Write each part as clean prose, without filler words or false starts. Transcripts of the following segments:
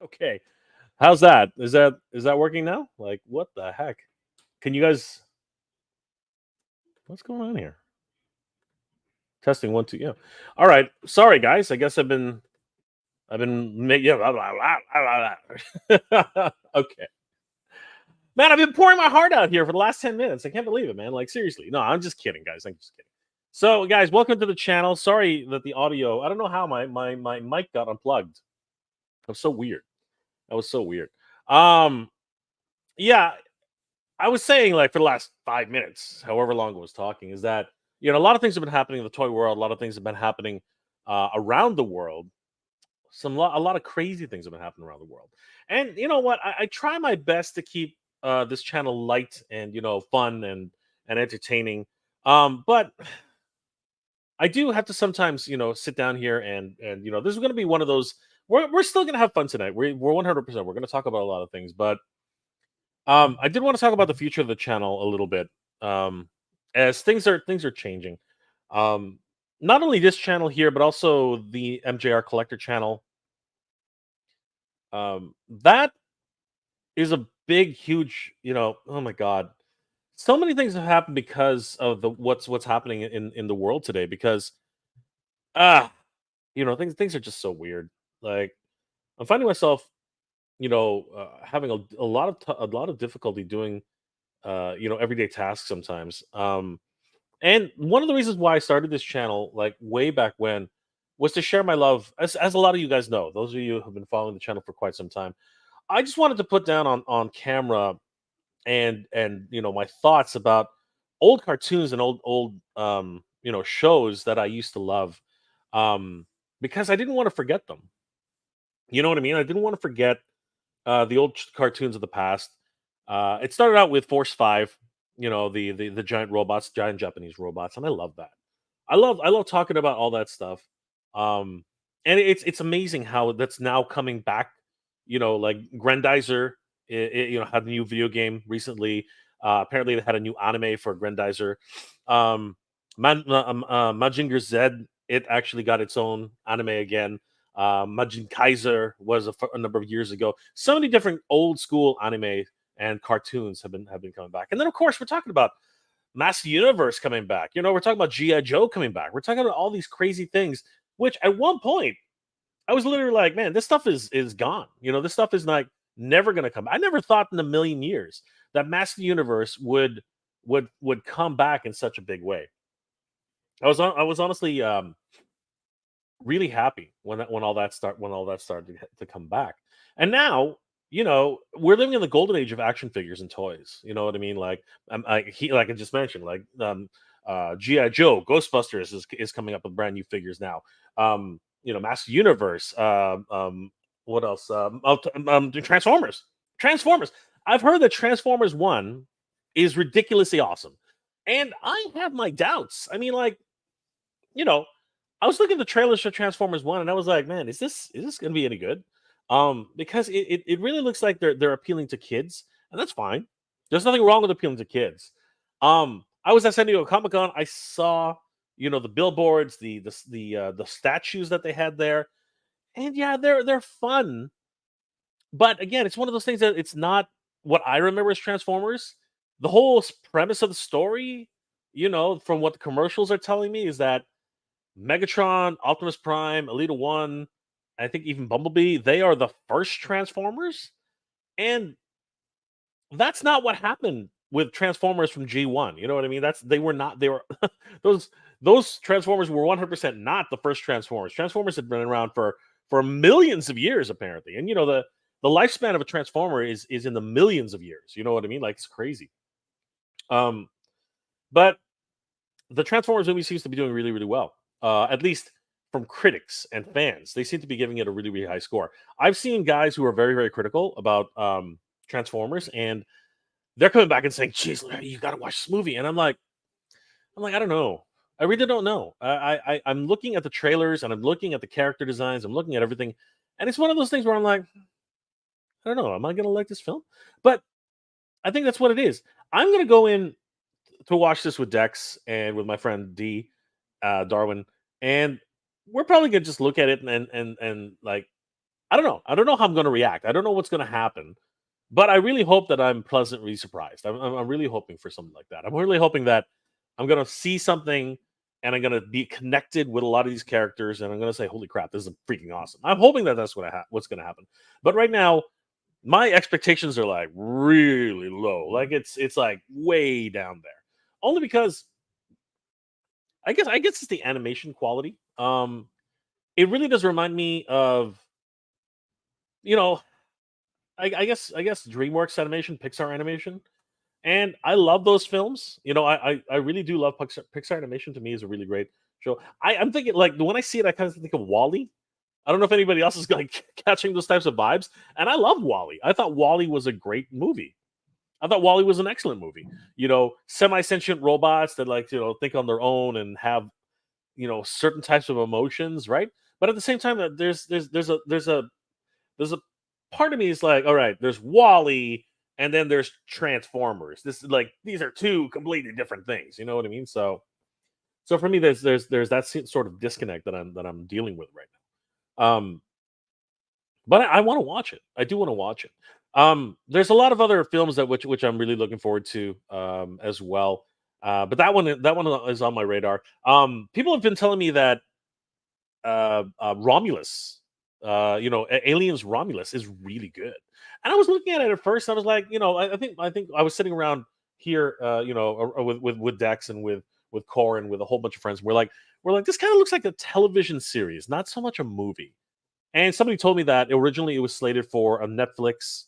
Okay. How's that? Is that working now? Like, what the heck? Can you guys what's going on here? Testing 1, 2, yeah. All right. Sorry guys. I guess I've been yeah, blah, blah, blah, blah, blah. Okay. Man, I've been pouring my heart out here for the last 10 minutes. I can't believe it, man. Like seriously. No, I'm just kidding, guys. I'm just kidding. So, guys, welcome to the channel. Sorry that the audio, I don't know how my mic got unplugged. That was so weird. That was so weird. Um, yeah, I was saying, like, for the last 5 minutes, however long I was talking, is that, a lot of things have been happening in the toy world. A lot of things have been happening around the world. A lot of crazy things have been happening around the world. And you know what? I try my best to keep this channel light and fun and entertaining. But I do have to sometimes sit down here and this is going to be one of those. We're still going to have fun tonight. We're 100%. We're going to talk about a lot of things, but I did want to talk about the future of the channel a little bit, as things are changing. Um, Not only this channel here, but also the MJR Collector channel. That is a big, huge. Oh my God, so many things have happened because of the what's happening in the world today. Because ah, things are just so weird. Like I'm finding myself, having a lot of difficulty doing everyday tasks sometimes. And one of the reasons why I started this channel, like way back when, was to share my love. As a lot of you guys know, those of you who have been following the channel for quite some time, I just wanted to put down on camera and my thoughts about old cartoons and old shows that I used to love, because I didn't want to forget them. You know what I mean? I didn't want to forget the old cartoons of the past. It started out with Force Five, the giant robots, giant Japanese robots, and I love that. I love talking about all that stuff. Um, and it's amazing how that's now coming back. Like Grandizer, had a new video game recently. Apparently, they had a new anime for Grandizer. Um, Majinger Z, it actually got its own anime again. Majin Kaiser was a number of years ago. So many different old school anime and cartoons have been coming back. And then of course we're talking about Master Universe coming back. We're talking about G.I. Joe coming back. We're talking about all these crazy things, which at one point I was literally like, man, this stuff is gone. This stuff is like never gonna come. I never thought in a million years that Master Universe would come back in such a big way. I was honestly really happy when all that started to come back. And now, we're living in the golden age of action figures and toys. You know what I mean? Like I just mentioned, like GI Joe, Ghostbusters is coming up with brand new figures now. Master Universe. What else? Transformers. Transformers. I've heard that Transformers One is ridiculously awesome, and I have my doubts. I mean, like, you know, I was looking at the trailers for Transformers One, and I was like, "Man, is this going to be any good?" Because it really looks like they're appealing to kids, and that's fine. There's nothing wrong with appealing to kids. I was at San Diego Comic Con. I saw the billboards, the statues that they had there, and yeah, they're fun. But again, it's one of those things that it's not what I remember as Transformers. The whole premise of the story, from what the commercials are telling me, is that Megatron, Optimus Prime, Elita One, I think even Bumblebee, they are the first Transformers. And that's not what happened with Transformers from G1. You know what I mean? They were those those Transformers were 100% not the first Transformers. Transformers had been around for millions of years apparently. And the lifespan of a Transformer is in the millions of years. You know what I mean? Like it's crazy. Um but the Transformers movie seems to be doing really, really well. At least from critics and fans, they seem to be giving it a really, really high score. I've seen guys who are very, very critical about Transformers, and they're coming back and saying, "Geez, Larry, you got to watch this movie." And I'm like, I don't know. I really don't know. I'm looking at the trailers and I'm looking at the character designs. I'm looking at everything, and it's one of those things where I'm like, I don't know. Am I going to like this film? But I think that's what it is. I'm going to go in to watch this with Dex and with my friend D, Darwin, and we're probably gonna just look at it and like I don't know. I don't know how I'm gonna react. I don't know what's gonna happen, but I really hope that I'm pleasantly surprised. I'm really hoping for something like that. I'm really hoping that I'm gonna see something and I'm gonna be connected with a lot of these characters, and I'm gonna say, "Holy crap, this is freaking awesome." I'm hoping that that's what's gonna happen. But right now, my expectations are like really low. Like it's like way down there. Only because I guess it's the animation quality. It really does remind me of, you know, I guess DreamWorks animation, Pixar animation, and I love those films. I really do love Pixar animation. To me, is a really great show. I'm thinking like when I see it, I kind of think of Wally. I don't know if anybody else is like catching those types of vibes. And I loved Wally. I thought Wally was a great movie. I thought Wally was an excellent movie. Semi sentient robots that like think on their own and have certain types of emotions, right? But at the same time, there's a part of me is like, all right, there's Wally, and then there's Transformers. This is like these are two completely different things. You know what I mean? So for me, there's that sort of disconnect that I'm dealing with right now. But I want to watch it. I do want to watch it. There's a lot of other films that which I'm really looking forward to as well. But that one is on my radar. People have been telling me that Romulus, Aliens Romulus is really good. And I was looking at it at first. I was like, I think I was sitting around here, with Dex and with Core and with a whole bunch of friends. We're like, this kind of looks like a television series, not so much a movie. And somebody told me that originally it was slated for a Netflix,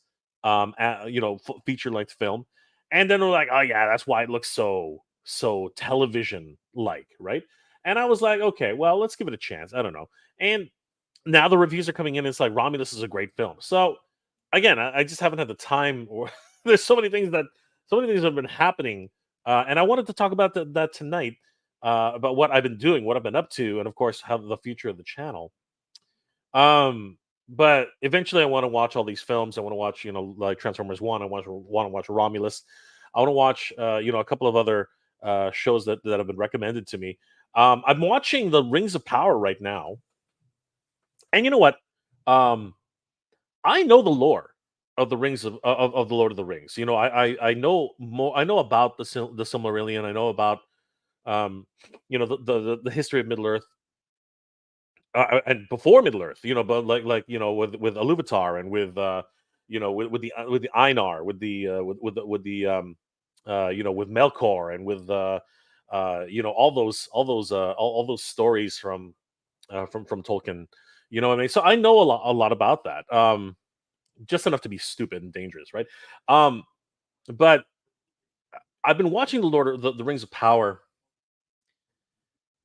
feature length film, and then they're like, "Oh yeah, that's why it looks so television like, right?" And I was like, "Okay, well, let's give it a chance." I don't know. And now the reviews are coming in. It's like Romulus is a great film. So again, I just haven't had the time, or there's so many things have been happening, and I wanted to talk about that tonight, about what I've been doing, what I've been up to, and of course, how the future of the channel. But eventually I want to watch all these films. I want to watch, like Transformers 1. I want to watch Romulus. I want to watch, a couple of other shows that have been recommended to me. I'm watching The Rings of Power right now. And you know what? Um, I know the lore of the rings of the Lord of the Rings. I know more. I know about the Silmarillion. I know about the history of Middle Earth, and before Middle Earth, but with Iluvatar and with the Einar, with Melkor and with all those stories from Tolkien. You know what I mean? So I know a lot about that. Just enough to be stupid and dangerous, right? Um, but I've been watching the Rings of Power,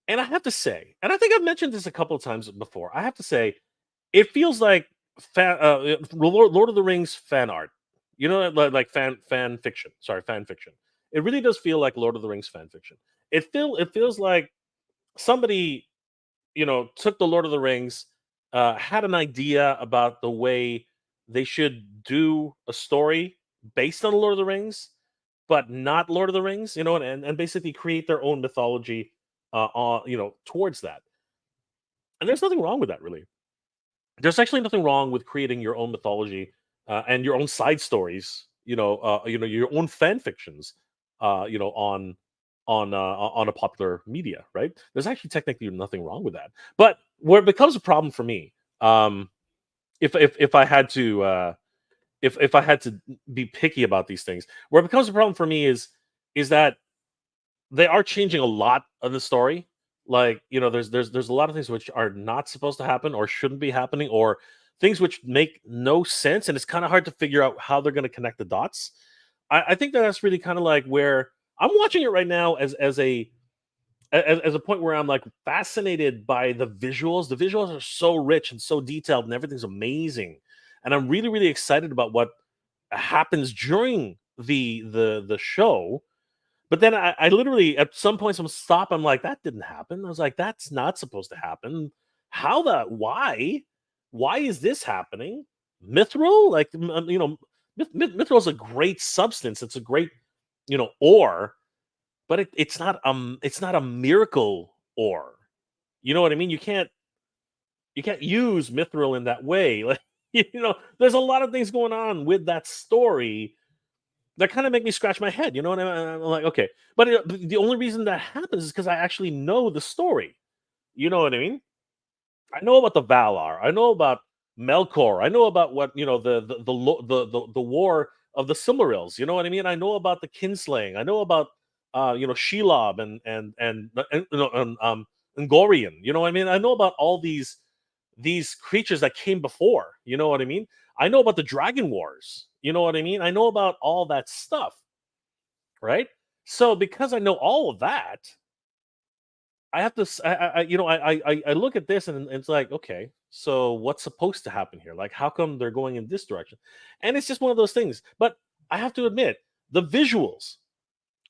and I have to say, and I think I've mentioned this a couple of times before. I have to say, it feels like Lord of the Rings fan art. Like fan fiction. Sorry, fan fiction. It really does feel like Lord of the Rings fan fiction. It feels like somebody, took the Lord of the Rings, had an idea about the way they should do a story based on the Lord of the Rings, but not Lord of the Rings, and basically create their own mythology, towards that. And there's nothing wrong with that, really. There's actually nothing wrong with creating your own mythology, and your own side stories. Your own fan fictions. On a popular media, right? There's actually technically nothing wrong with that. But where it becomes a problem for me, if I had to, if I had to be picky about these things, where it becomes a problem for me is that they are changing a lot of the story. Like, there's a lot of things which are not supposed to happen or shouldn't be happening, or things which make no sense, and it's kind of hard to figure out how they're going to connect the dots. I think that that's really kind of like where I'm watching it right now, as a point where I'm like fascinated by the visuals. The visuals are so rich and so detailed, and everything's amazing. And I'm really, really excited about what happens during the show. But then I literally at some point some stop. I'm like, that didn't happen. I was like, that's not supposed to happen. How the why? Why is this happening? Mithril, like Mithril is a great substance. It's a great ore, but it's not a miracle ore. You know what I mean? You can't. You can't use Mithril in that way. Like, there's a lot of things going on with that story that kind of make me scratch my head. You know what I mean? I'm like, okay, but the only reason that happens is because I actually know the story. You know what I mean? I know about the Valar. I know about Melkor. I know about what the war of the Silmarils. You know what I mean? I know about the kinslaying. I know about Shelob and Gorian. You know what I mean? I know about all these creatures that came before. You know what I mean? I know about the Dragon Wars. You know what I mean? I know about all that stuff, right? So because I know all of that, I have to, I look at this and it's like, okay, so what's supposed to happen here? Like, how come they're going in this direction? And it's just one of those things. But I have to admit, the visuals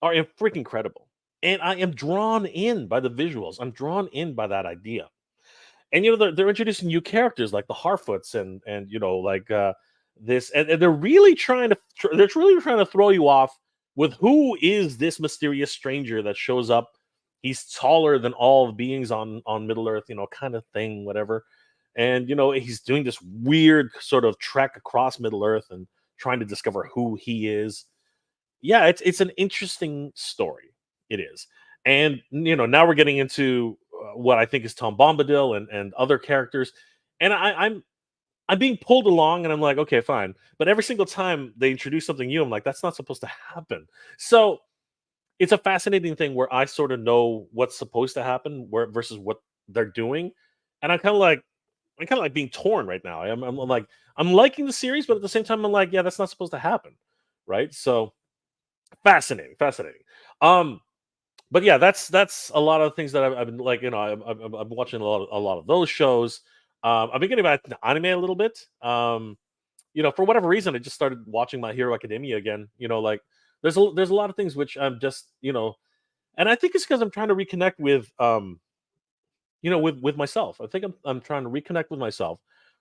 are freaking incredible, and I am drawn in by the visuals. I'm drawn in by that idea. And they're introducing new characters like the Harfoots and like this, and they're really trying to throw you off with who is this mysterious stranger that shows up. He's taller than all beings on Middle Earth, kind of thing, whatever. And he's doing this weird sort of trek across Middle Earth and trying to discover who he is. Yeah, it's an interesting story. It is. And now we're getting into what I think is Tom Bombadil and other characters. And I'm being pulled along and I'm like, okay, fine. But every single time they introduce something new, I'm like, that's not supposed to happen. So it's a fascinating thing where I sort of know what's supposed to happen where versus what they're doing. And I'm kind of like being torn right now. I'm like, I'm liking the series, but at the same time, I'm like, yeah, that's not supposed to happen. Right. So fascinating, fascinating. Um, but yeah, that's a lot of things that I've been like, I've been watching a lot of those shows. I've been getting back to anime a little bit. For whatever reason, I just started watching My Hero Academia again. Like there's a lot of things which I'm just and I think it's because I'm trying to reconnect with myself. I think I'm trying to reconnect with myself,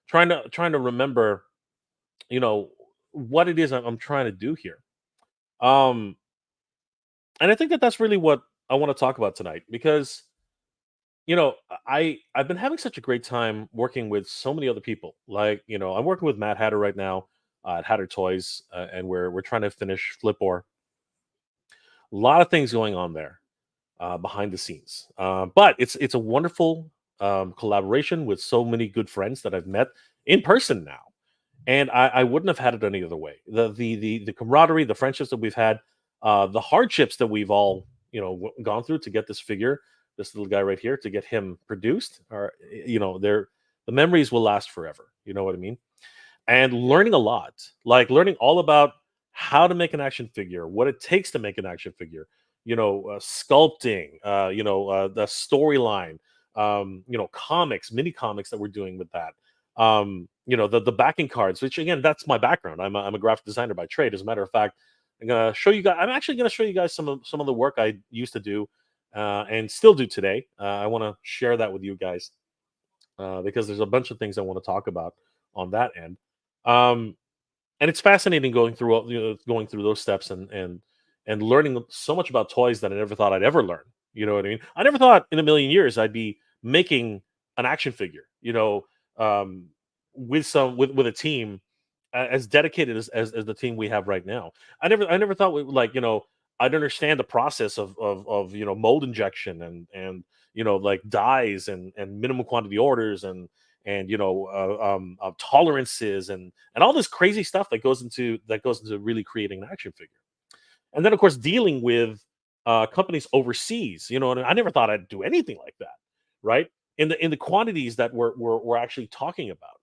trying to remember, you know, what it is I'm trying to do here. Um, and I think that that's really what I want to talk about tonight because I've been having such a great time working with so many other people. Like I'm working with Matt Hatter right now at Hatter Toys, and we're trying to finish Flipboard. A lot of things going on there behind the scenes, but it's a wonderful collaboration with so many good friends that I've met in person now, and I wouldn't have had it any other way. The camaraderie, the friendships that we've had, the hardships that we've all gone through to get this figure, this little guy right here, to get him produced, are they're the memories will last forever. You know what I mean? And learning a lot, like learning all about how to make an action figure, what it takes to make an action figure, sculpting, the storyline, comics, mini comics that we're doing with that. The backing cards, which again, that's my background. I'm a graphic designer by trade. As a matter of fact, I'm actually gonna show you guys some of the work I used to do and still do today. I want to share that with you guys because there's a bunch of things I want to talk about on that end. Um, and it's fascinating going through those steps and learning so much about toys that I never thought I'd ever learn. You know what I mean? I never thought in a million years I'd be making an action figure. Um, with a team as dedicated as the team we have right now. I never thought I'd understand the process of mold injection and like dyes and minimum quantity orders and tolerances and all this crazy stuff that goes into really creating an action figure. And then of course dealing with companies overseas, and I never thought I'd do anything like that, right? In the quantities that we're actually talking about.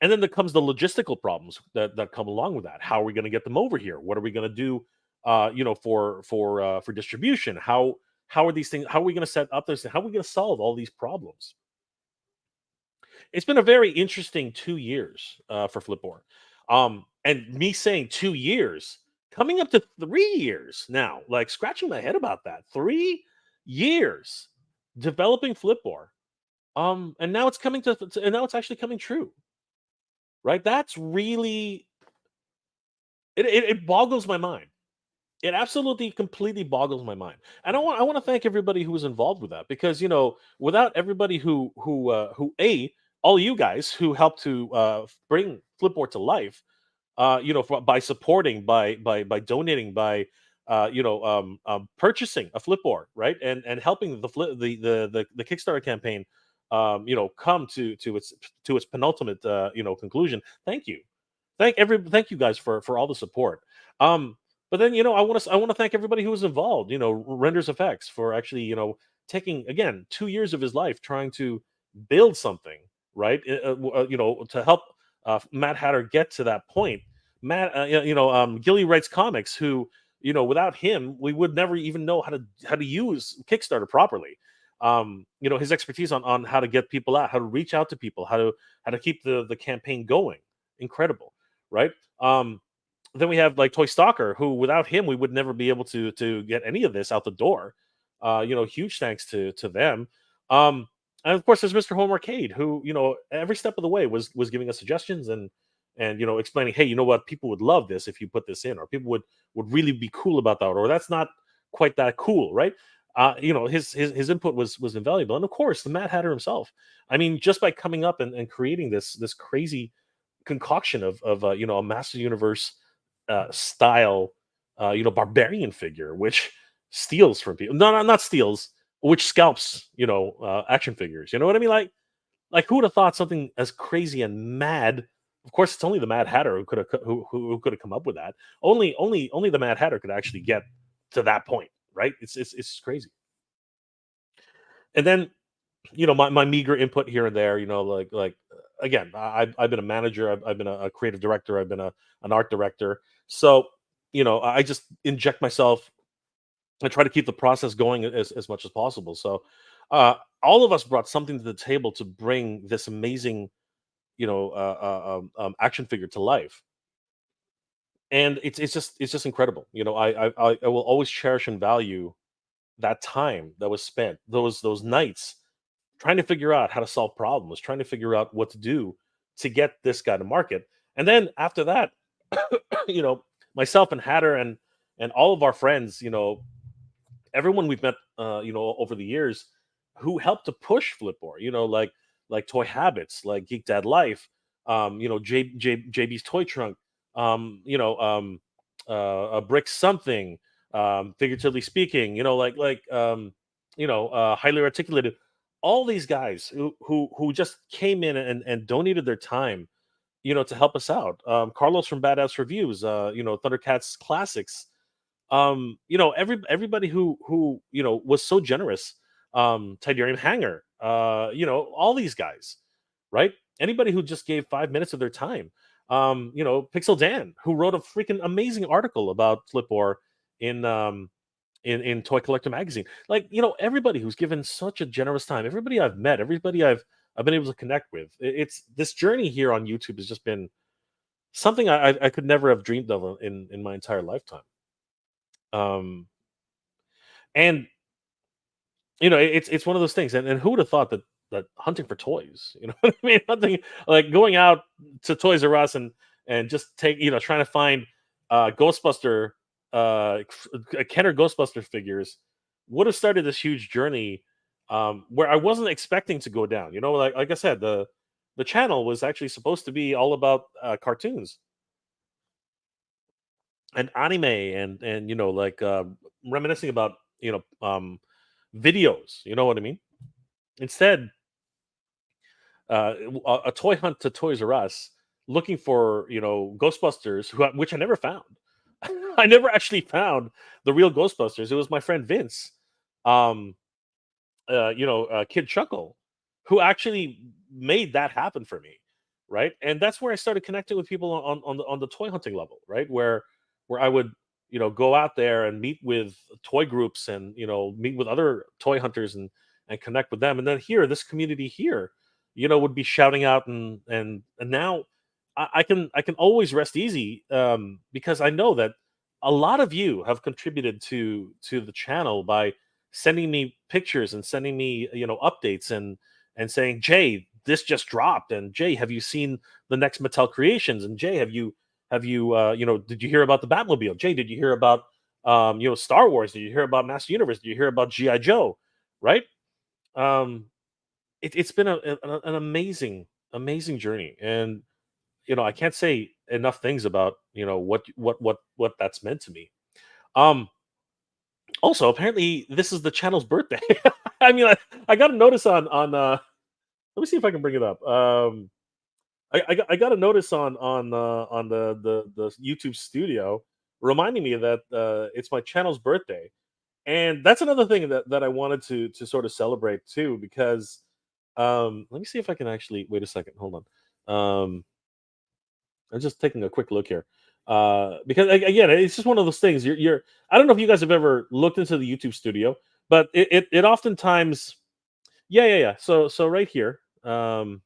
And then there comes the logistical problems that come along with that. How are we going to get them over here? What are we going to do for distribution? How are these things? How are we going to set up this? How are we going to solve all these problems? It's been a very interesting 2 years for Flipboard. And me saying 2 years, coming up to 3 years now, like scratching my head about that. 3 years developing Flipboard. And now it's and now it's actually coming true, right? That's really it boggles my mind. It absolutely completely boggles my mind. And I want to thank everybody who was involved with that, because without everybody who a all you guys who helped to bring Flipboard to life, by supporting, by donating, by purchasing a Flipboard, right, and helping the Kickstarter campaign, come to its penultimate conclusion. Thank you, thank you guys for all the support. Um, but then I want to thank everybody who was involved. Renders Effects for actually taking again 2 years of his life trying to build something, right, to help Matt Hatter get to that point. Gilly writes comics, who without him we would never even know how to use Kickstarter properly. His expertise on how to get people out, how to reach out to people, how to keep the campaign going, incredible, right? Then we have like Toy Stalker, who without him we would never be able to get any of this out the door. Huge thanks to them. And of course, there's Mr. Home Arcade, who every step of the way was giving us suggestions, and explaining, hey, you know what, people would love this if you put this in, or people would really be cool about that, or that's not quite that cool, right? His input was invaluable, and of course, the Mad Hatter himself. I mean, just by coming up and creating this crazy concoction of a Master Universe style barbarian figure, which steals from people. No, not steals, which scalps action figures. You know what I mean? Like who would have thought something as crazy and mad? Of course, it's only the Mad Hatter who could have come up with that. Only the Mad Hatter could actually get to that point, right? It's crazy. And then my meager input here and there, again, I've been a manager, I've been a creative director, I've been an art director. So I just inject myself and try to keep the process going as much as possible. So all of us brought something to the table to bring this amazing action figure to life, and it's just incredible. I will always cherish and value that time that was spent, those nights trying to figure out how to solve problems, trying to figure out what to do to get this guy to market. And then after that, you know, myself and Hatter and all of our friends, everyone we've met, over the years, who helped to push Flipboard, like Toy Habits, like Geek Dad Life, JB's Toy Trunk, a Brick Something, figuratively speaking, highly articulated. All these guys who just came in and donated their time, to help us out. Carlos from Badass Reviews, Thundercats Classics, everybody who was so generous, Tidarium Hanger, all these guys, right? Anybody who just gave 5 minutes of their time, Pixel Dan, who wrote a freaking amazing article about Flipboard in in Toy Collector magazine. Like, everybody who's given such a generous time, everybody I've met, everybody I've been able to connect with. It's this journey here on YouTube has just been something I could never have dreamed of in my entire lifetime. Um, and it's one of those things. And who would have thought that hunting for toys, what I mean, hunting, like going out to Toys R Us and just trying to find Ghostbuster, Kenner Ghostbuster figures, would have started this huge journey, where I wasn't expecting to go down. Like I said, the channel was actually supposed to be all about cartoons and anime, and reminiscing about videos. You know what I mean? Instead, a toy hunt to Toys R Us, looking for Ghostbusters, which I never found. I never actually found the real Ghostbusters. It was my friend Vince, um, Kid Chuckle, who actually made that happen for me, right? And that's where I started connecting with people on the toy hunting level, right? Where I would go out there and meet with toy groups, and meet with other toy hunters, and connect with them. And then here, this community here, would be shouting out, and now I can always rest easy, because I know that a lot of you have contributed to the channel by sending me pictures and sending me updates, and saying, Jay, this just dropped, and Jay, have you seen the next Mattel creations, and Jay, have you did you hear about the Batmobile, Jay, did you hear about Star Wars? Did you hear about Master Universe? Did you hear about GI Joe? Right? Um, it's been an amazing, amazing journey, and I can't say enough things about what that's meant to me. Um, Also, apparently, this is the channel's birthday. I mean, I got a notice on. Let me see if I can bring it up. I got a notice on the YouTube studio reminding me that it's my channel's birthday, and that's another thing that I wanted to sort of celebrate too. Because let me see if I can actually wait a second. Hold on. I'm just taking a quick look here. Because again, it's just one of those things. You're I don't know if you guys have ever looked into the YouTube studio, but it oftentimes, yeah. So right here, you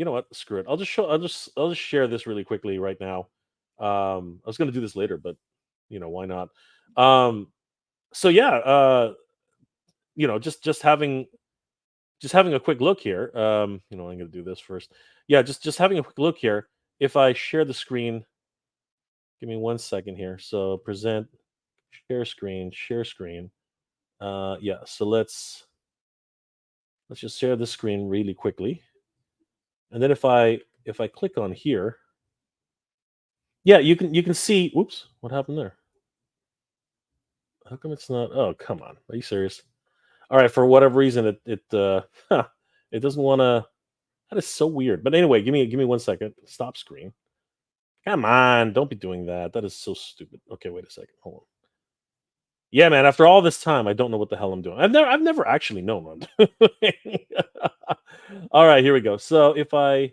know what? Screw it. I'll just share this really quickly right now. I was gonna do this later, but why not? Um, so yeah, just having a quick look here. I'm gonna do this first. Yeah, just having a quick look here. If I share the screen, give me 1 second here. So present, share screen. Yeah. So let's just share the screen really quickly, and then if I click on here, yeah, you can see. Whoops, what happened there? How come it's not? Oh, come on. Are you serious? All right. For whatever reason, it doesn't want to. That is so weird. But anyway, give me 1 second. Stop screen. Come on, don't be doing that. That is so stupid. Okay, wait a second. Hold on. Yeah, man. After all this time, I don't know what the hell I'm doing. I've never actually known what I'm doing. All right, here we go. So if I,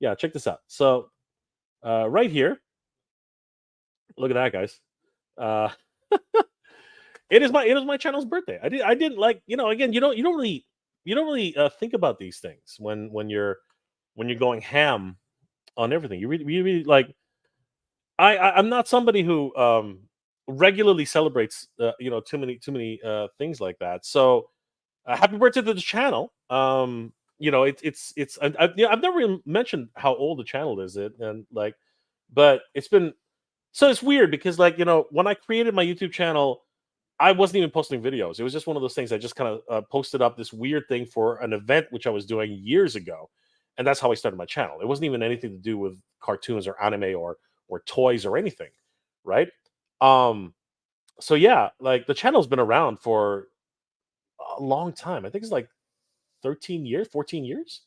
yeah, check this out. So right here, look at that, guys. Uh, it is my channel's birthday. I didn't like, again, you don't really think about these things when you're going ham on everything. You really like. I'm not somebody who regularly celebrates too many things like that. So happy birthday to the channel. I've never even mentioned how old the channel is, and like, but it's been, so it's weird because, like, when I created my YouTube channel, I wasn't even posting videos. It was just one of those things. I just kind of posted up this weird thing for an event which I was doing years ago, and that's how I started my channel. It wasn't even anything to do with cartoons or anime or toys or anything, right? Um, so yeah, like the channel's been around for a long time. I think it's like 13 years, 14 years,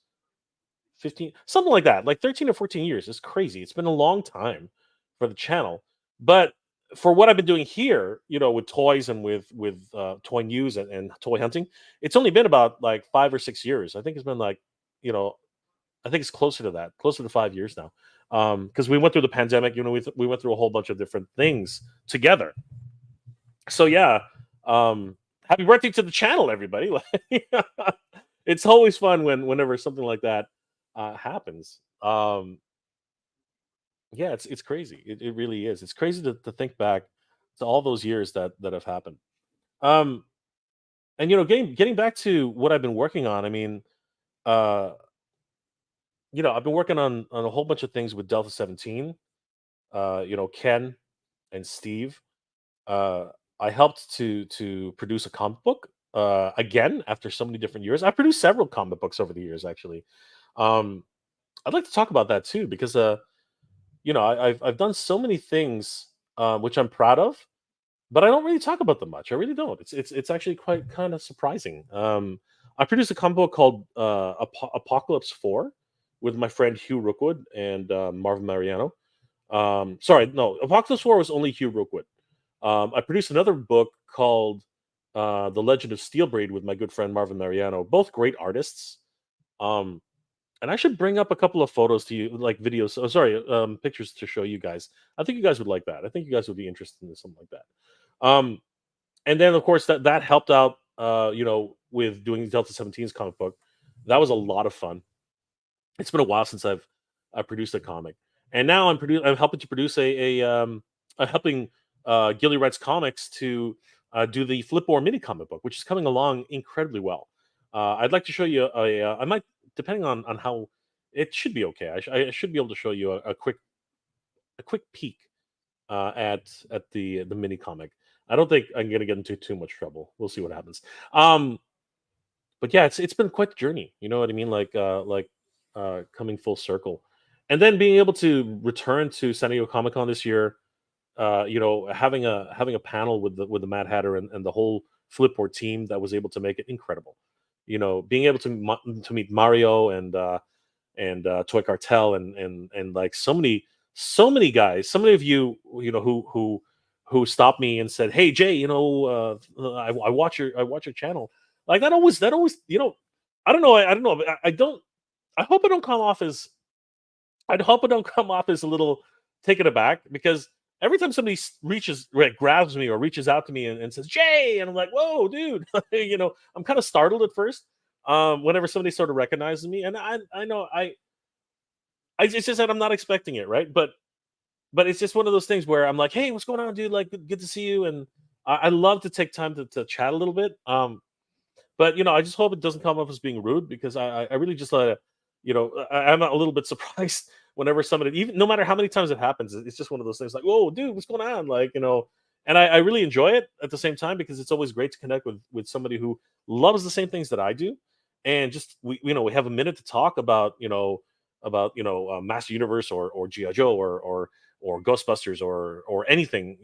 15, something like that. Like 13 or 14 years. It's crazy. It's been a long time for the channel. But for what I've been doing here, with toys and with toy news and toy hunting, it's only been about like 5 or 6 years. I think it's been like, you know, I think it's closer to that, closer to 5 years now. Because we went through the pandemic, we went through a whole bunch of different things together. So yeah, happy birthday to the channel, everybody! It's always fun whenever something like that happens. Yeah, it's crazy. It really is. It's crazy to think back to all those years that have happened. Um, and getting back to what I've been working on. I mean, uh, I've been working on a whole bunch of things with Delta 17. Ken and Steve. Uh, I helped to produce a comic book again after so many different years. I produced several comic books over the years, actually. Um, I'd like to talk about that too because I've done so many things which I'm proud of, but I don't really talk about them much. I really don't. It's actually quite kind of surprising. I produced a comic book called Apocalypse 4 with my friend Hugh Rookwood and Marvin Mariano. Sorry, no, Apocalypse 4 was only Hugh Rookwood. I produced another book called The Legend of Steelbraid with my good friend Marvin Mariano, both great artists. Um, and I should bring up a couple of photos to you, like videos. Oh, sorry, pictures to show you guys. I think you guys would like that. I think you guys would be interested in something like that. And then, of course, that helped out, with doing Delta 17's comic book. That was a lot of fun. It's been a while since I produced a comic, and now I'm helping to produce I'm helping Gilly Rex Comics to do the Flipboard mini comic book, which is coming along incredibly well. I'd like to show you I might, depending on how, it should be okay. I should be able to show you a quick peek at the mini comic. I don't think I'm gonna get into too much trouble. We'll see what happens. Um, but yeah, it's been quite the journey. You know what I mean? Coming full circle, and then being able to return to San Diego Comic Con this year. Having a panel with the Mad Hatter and the whole Flipboard team that was able to make it incredible. Being able to to meet Mario and Toy Cartel and like so many guys, so many of you who stopped me and said, "Hey Jay, I watch your channel." Like that always I don't know, I don't know, but I don't I hope I don't come off as I'd hope it don't come off as a little taken aback because every time somebody reaches, like, grabs me or reaches out to me and says Jay, and I'm like, whoa, dude, I'm kind of startled at first. Whenever somebody sort of recognizes me, and I know it's just that I'm not expecting it, right? But it's just one of those things where I'm like, hey, what's going on, dude? Like, good to see you, and I love to take time to chat a little bit. But I just hope it doesn't come off as being rude because I really just I'm a little bit surprised whenever somebody, even no matter how many times it happens, it's just one of those things like, whoa, dude, what's going on? And I really enjoy it at the same time because it's always great to connect with somebody who loves the same things that I do, and just we have a minute to talk about Master Universe or GI Joe or Ghostbusters or anything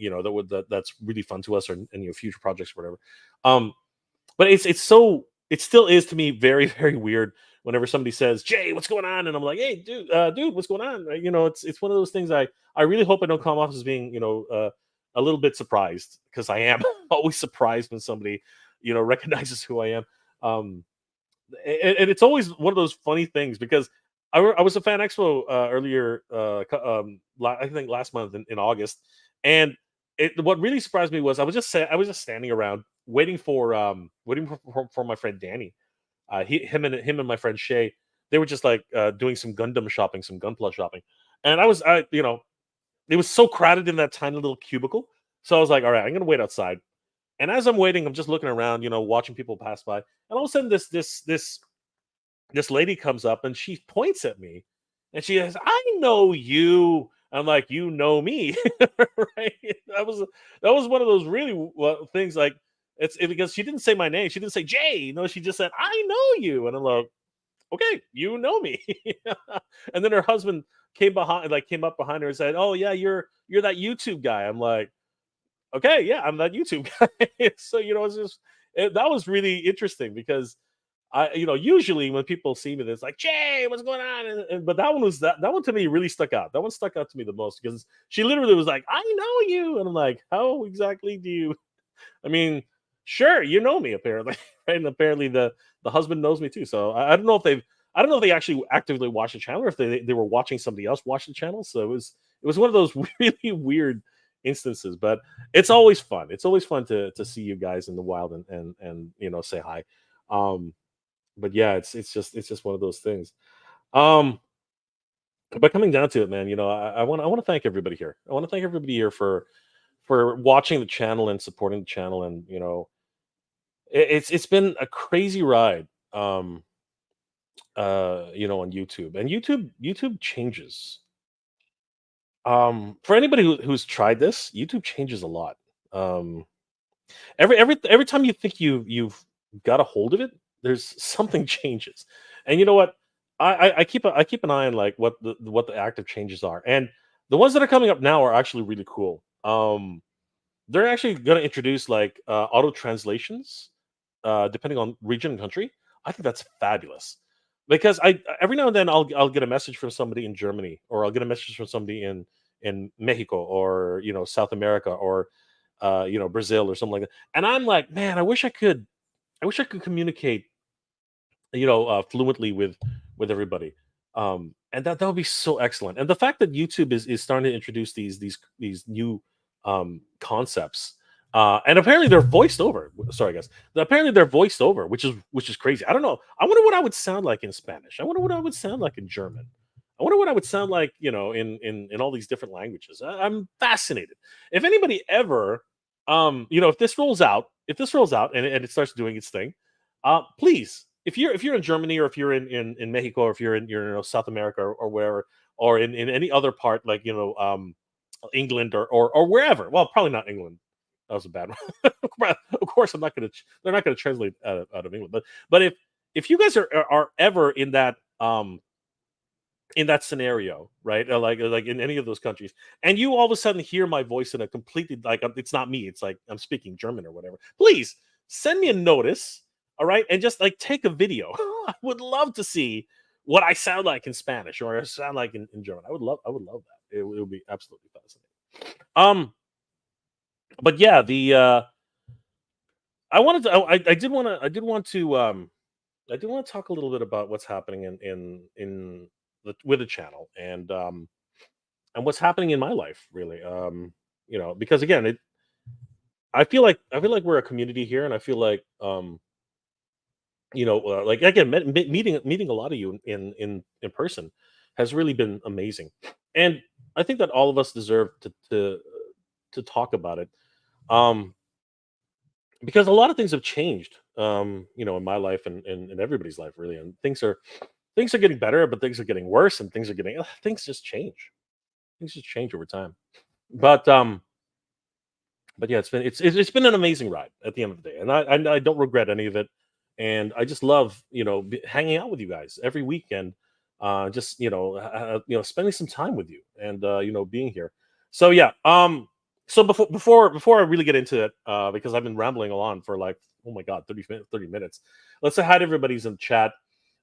that's really fun to us or any future projects or whatever. Um, but it still is to me very, very weird whenever somebody says, "Jay, what's going on?" And I'm like, "Hey, dude, what's going on?" It's one of those things I really hope I don't come off as being, a little bit surprised because I am always surprised when somebody, recognizes who I am. Um, and it's always one of those funny things because I was a Fan Expo earlier, I think last month in August, and what really surprised me was I was just standing around waiting for my friend Danny. Him and my friend Shay, they were just like doing some Gundam shopping, some Gunpla shopping, and it was so crowded in that tiny little cubicle. So I was like, all right, I'm gonna wait outside. And as I'm waiting, I'm just looking around, watching people pass by, and all of a sudden this lady comes up and she points at me and she says, "I know you." I'm like, "You know me." Right? That was one of those really things like because she didn't say my name. She didn't say Jay. No, she just said, "I know you." And I'm like, "Okay, you know me." And then her husband came up behind her and said, "Oh yeah, you're that YouTube guy." I'm like, "Okay, yeah, I'm that YouTube guy." So, that was really interesting because usually when people see me, it's like, "Jay, what's going on?" But that one to me really stuck out. That one stuck out to me the most because she literally was like, "I know you," and I'm like, "How exactly do you?" I mean, sure, you know me apparently, right? And apparently the husband knows me too. So I don't know if they actually actively watch the channel or if they were watching somebody else watch the channel. So it was one of those really weird instances, but it's always fun. It's always fun to see you guys in the wild and say hi. Um, but yeah, it's just one of those things. Um, but coming down to it, man, I want to thank everybody here. I want to thank everybody here for watching the channel and supporting the channel, and it's been a crazy ride. On YouTube, and YouTube changes. For anybody who's tried this, YouTube changes a lot. Um, every time you think you've got a hold of it, there's something changes. And you know what? I keep an eye on like what the active changes are, and the ones that are coming up now are actually really cool. They're actually going to introduce like auto translations, depending on region and country. I think that's fabulous because I every now and then I'll get a message from somebody in Germany, or I'll get a message from somebody in Mexico, or South America, or Brazil or something like that, and I'm like, man, I wish I could communicate fluently with everybody. And that would be so excellent. And the fact that YouTube is starting to introduce these new concepts, and apparently they're voiced over. Sorry, guys. Apparently they're voiced over, which is crazy. I don't know. I wonder what I would sound like in Spanish. I wonder what I would sound like in German. I wonder what I would sound like, in all these different languages. I'm fascinated. If anybody ever, if this rolls out and it starts doing its thing, please, if you're in Germany, or if you're in Mexico, or if you're in South America, or wherever, or in any other part, like England or wherever. Well, probably not England. That was a bad one. Of course, I'm not going to. They're not going to translate out of England. But if you guys are ever in that scenario, right? Like in any of those countries, and you all of a sudden hear my voice in a completely like it's not me. It's like I'm speaking German or whatever. Please send me a notice, all right, and just like take a video. I would love to see what I sound like in Spanish or I sound like in German. I would love that. It would be absolutely fascinating. But yeah, the I wanted to. I did want to. I did want to talk a little bit about what's happening in with the channel and what's happening in my life really because again I feel like we're a community here and I feel like like again meeting a lot of you in person has really been amazing, and I think that all of us deserve to talk about it, um because a lot of things have changed, in my life and in everybody's life really, and things are getting better, but things are getting worse, and things just change. Things just change over time. But yeah, it's been an amazing ride at the end of the day, and I don't regret any of it, and I just love hanging out with you guys every weekend, just spending some time with you and being here. So yeah, so before I really get into it, because I've been rambling on for like oh my god 30 minutes. Let's say hi to everybody's in the chat.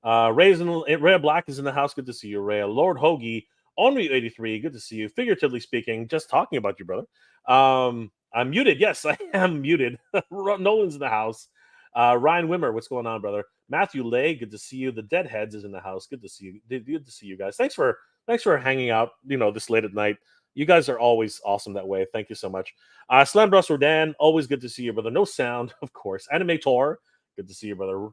Rhea Black is in the house. Good to see you, Rhea. Lord Hoagie, Onry 83. Good to see you. Figuratively speaking, just talking about you, brother. I'm muted. Yes, I am muted. Nolan's in the house. Ryan Wimmer, what's going on, brother? Matthew Lay, good to see you. The Deadheads is in the house. Good to see you. Good to see you guys. Thanks for hanging out. This late at night. You guys are always awesome that way. Thank you so much. Slam Bros Rodan, always good to see you, brother. No sound, of course. Animator, good to see you, brother.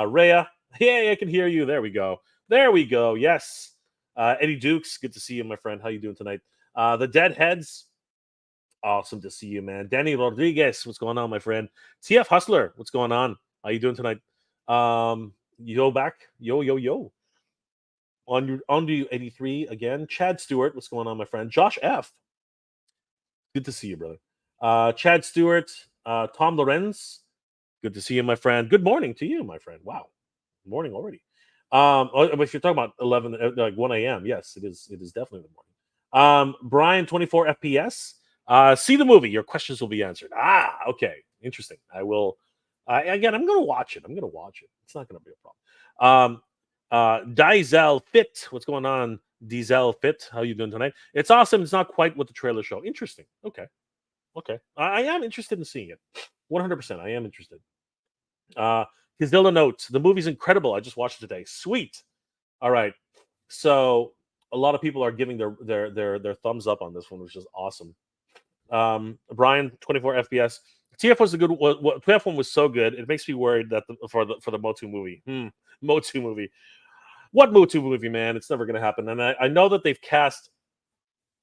Rhea, yeah, I can hear you. There we go. There we go. Yes. Eddie Dukes, good to see you, my friend. How you doing tonight? The Deadheads, awesome to see you, man. Danny Rodriguez, what's going on, my friend? TF Hustler, what's going on? How you doing tonight? Yo back, yo. On to you, 83 again. Chad Stewart, what's going on, my friend? Josh F, good to see you, brother. Chad Stewart, Tom Lorenz, good to see you, my friend. Good morning to you, my friend. Wow, morning already. If you're talking about 11, like 1 a.m., yes, it is. It is definitely the morning. Brian, 24 FPS. See the movie. Your questions will be answered. Ah, okay, interesting. I will. Again, I'm gonna watch it. It's not gonna be a problem. Diesel Fit. What's going on, Diesel Fit? How you doing tonight? It's awesome. It's not quite what the trailer show. Interesting. Okay. I am interested in seeing it. 100%. I am interested. Kazilla notes. The movie's incredible. I just watched it today. Sweet. All right. So a lot of people are giving their thumbs up on this one, which is awesome. Brian, 24 FPS. TF was a good. TF one was so good. It makes me worried that for the Motu movie. Motu movie. What Motu movie, man? It's never going to happen. And I know that they've cast.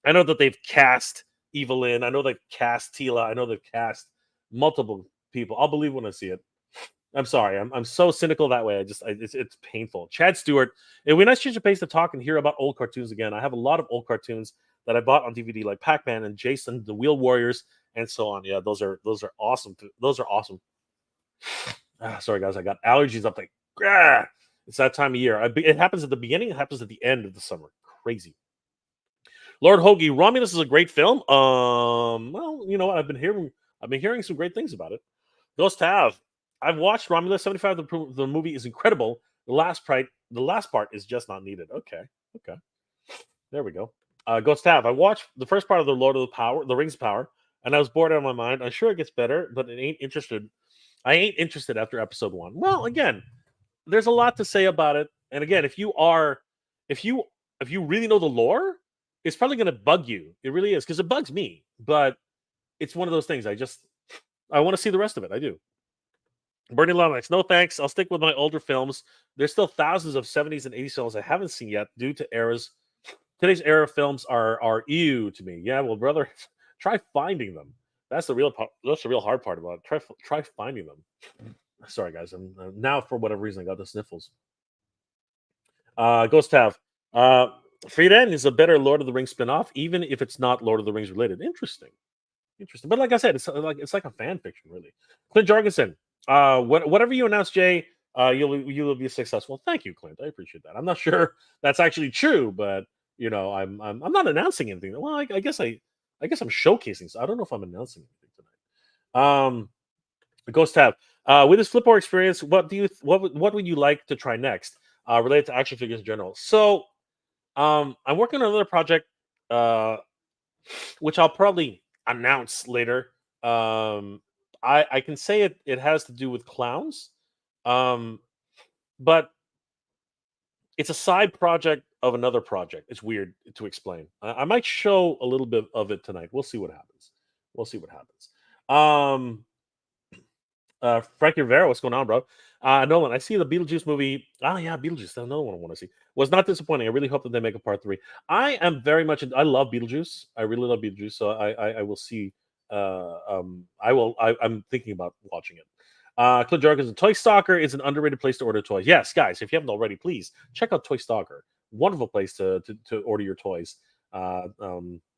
I know that they've cast Evelyn. I know they've cast Tila. I know they've cast multiple people. I'll believe when I see it. I'm sorry. I'm so cynical that way. It's painful. Chad Stewart. It would be nice to change the pace to talk and hear about old cartoons again. I have a lot of old cartoons that I bought on DVD, like Pac-Man and Jason, the Wheel Warriors, and so on. Yeah, those are awesome. Those are awesome. Sorry guys, I got allergies up like. It's that time of year. It happens at the beginning. It happens at the end of the summer. Crazy. Lord Hoagie, Romulus is a great film. Well, you know what? I've been hearing some great things about it. Ghost Tav, I've watched Romulus 75. The movie is incredible. The last part is just not needed. Okay. There we go. Ghost Tav, I watched the first part of the the Rings of Power, and I was bored out of my mind. I'm sure it gets better, but I ain't interested after episode 1. Well, again, there's a lot to say about it. And again, if you really know the lore, it's probably going to bug you. It really is, because it bugs me. But it's one of those things. I want to see the rest of it. I do. Bernie Lomax, no thanks. I'll stick with my older films. There's still thousands of 70s and 80s films I haven't seen yet due to eras. Today's era films are ew to me. Yeah, well, brother, try finding them. That's the real hard part about it. Try finding them. Sorry, guys. I'm now, for whatever reason, I got the sniffles. Ghost Tav. Frieden is a better Lord of the Rings spin-off, even if it's not Lord of the Rings related. Interesting. Interesting. But like I said, it's like a fan fiction, really. Clint Jorgensen, whatever you announce, Jay, you'll be successful. Thank you, Clint. I appreciate that. I'm not sure that's actually true, but I'm not announcing anything. Well, I guess I'm showcasing. So I don't know if I'm announcing anything tonight. Ghost Tab. With this Flipboard experience, what would you like to try next? Related to action figures in general. So I'm working on another project. Which I'll probably announce later. I can say it has to do with clowns, um, but it's a side project of another project. It's weird to explain. I might show a little bit of it tonight. We'll see what happens. We'll see what happens. Um, Frankie Rivera, what's going on, bro? Nolan, I see the Beetlejuice movie. Oh yeah, Beetlejuice. That's another one I want to see. Was not disappointing. I really hope that they make a part three. I am very much. I love Beetlejuice. I really love Beetlejuice. So I will see. I will. I'm thinking about watching it. Clint Jarkins, Toy Stalker is an underrated place to order toys. Yes, guys, if you haven't already, please check out Toy Stalker. Wonderful place to order your toys.